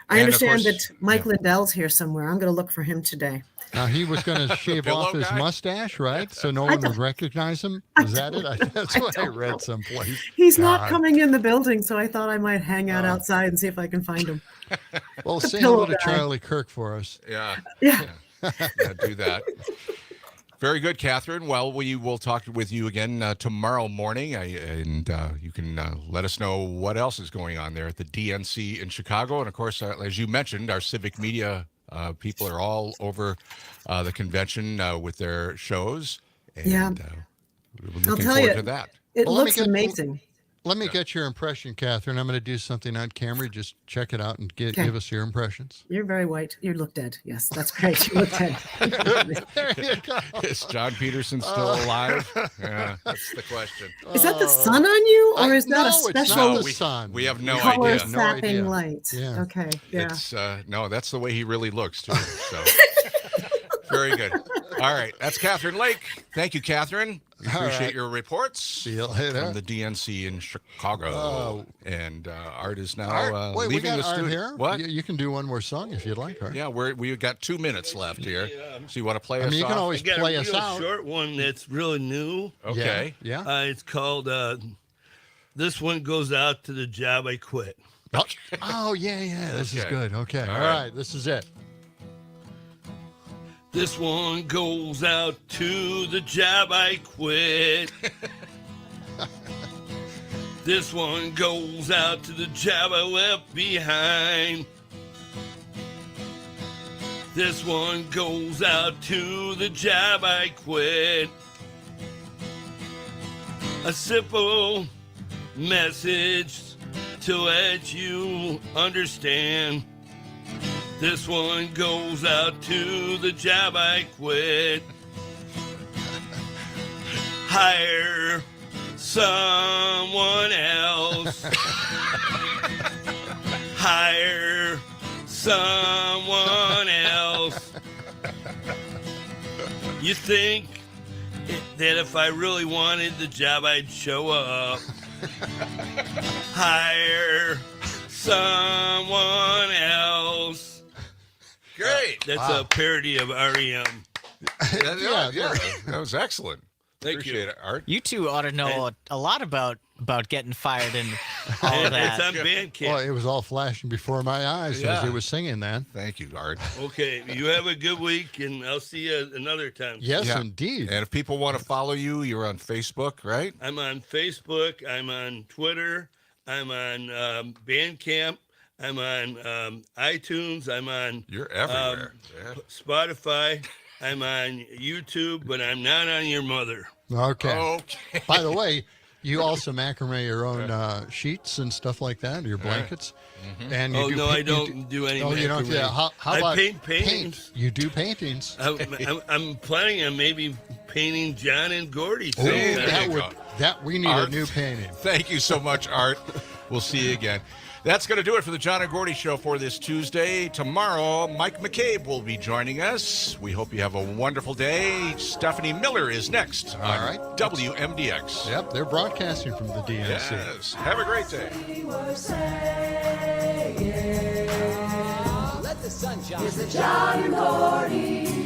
I understand that Mike Lindell's here somewhere. I'm going to look for him today. Now, he was going to shave off his mustache, right? So no one would recognize him. Is that it? That's what I read someplace. He's not coming in the building, so I thought I might hang out outside and see if I can find him. Well, say hello to Charlie Kirk for us. Yeah. Yeah. Do that. Very good, Catherine. Well, we will talk with you again tomorrow morning, and you can let us know what else is going on there at the DNC in Chicago. And, of course, as you mentioned, our civic media people are all over the convention with their shows. And, we're looking forward to that. It looks amazing. Let me get your impression, Catherine. I'm going to do something on camera. Just check it out and give us your impressions. You're very white. You look dead. Yes, that's great. You look dead. There you go. Is John Peterson still alive? Yeah, that's the question. Is that the sun on you, or is that a special it's not the sun. We have no color idea. sapping light? Yeah. Okay. Yeah. It's no, that's the way he really looks too. So very good. All right, that's Catherine Lake. Thank you, Catherine. We appreciate your reports. See you later. From the DNC in Chicago. And Art is now Art, wait, leaving we got the studio. Here? What? You can do one more song if you'd like, Art. Yeah, we've got 2 minutes left here. So you want to play us off? You can always play us out. I got a real short one that's really new. Okay. Yeah. It's called This One Goes Out to the Job I Quit. Oh, yeah. This is good. Okay. All right. This is it. This one goes out to the job I quit. This one goes out to the job I left behind. This one goes out to the job I quit. A simple message to let you understand. This one goes out to the job I quit. Hire someone else. Hire someone else. You think that if I really wanted the job, I'd show up. Hire someone else. Great. That's a parody of REM. Yeah. That was excellent. Thank Appreciate you. it, Art. You two ought to know a lot about getting fired and all of that. It's on Bandcamp. Well, it was all flashing before my eyes as Yeah. it was singing that. Thank you, Art. Okay, you have a good week, and I'll see you another time. Yes, Yeah. indeed. And if people want to follow you, you're on Facebook, right? I'm on Facebook. I'm on Twitter. I'm on Bandcamp. I'm on iTunes. I'm on You're everywhere. Yeah. Spotify. I'm on YouTube, but I'm not on your mother. Okay. By the way, you also macrame your own sheets and stuff like that, your blankets. And you I don't do any. Oh, you don't? macrame. Yeah. How I about paint paintings. You do paintings. I'm planning on maybe painting John and Gordy. Oh, we need Art, a new painting. Thank you so much, Art. We'll see you again. That's going to do it for the John and Gordy Show for this Tuesday. Tomorrow, Mike McCabe will be joining us. We hope you have a wonderful day. Stephanie Miller is next on WMDX. Yep, they're broadcasting from the DNC. Yes. Have a great day. Let the sun shine. It's the John and Gordy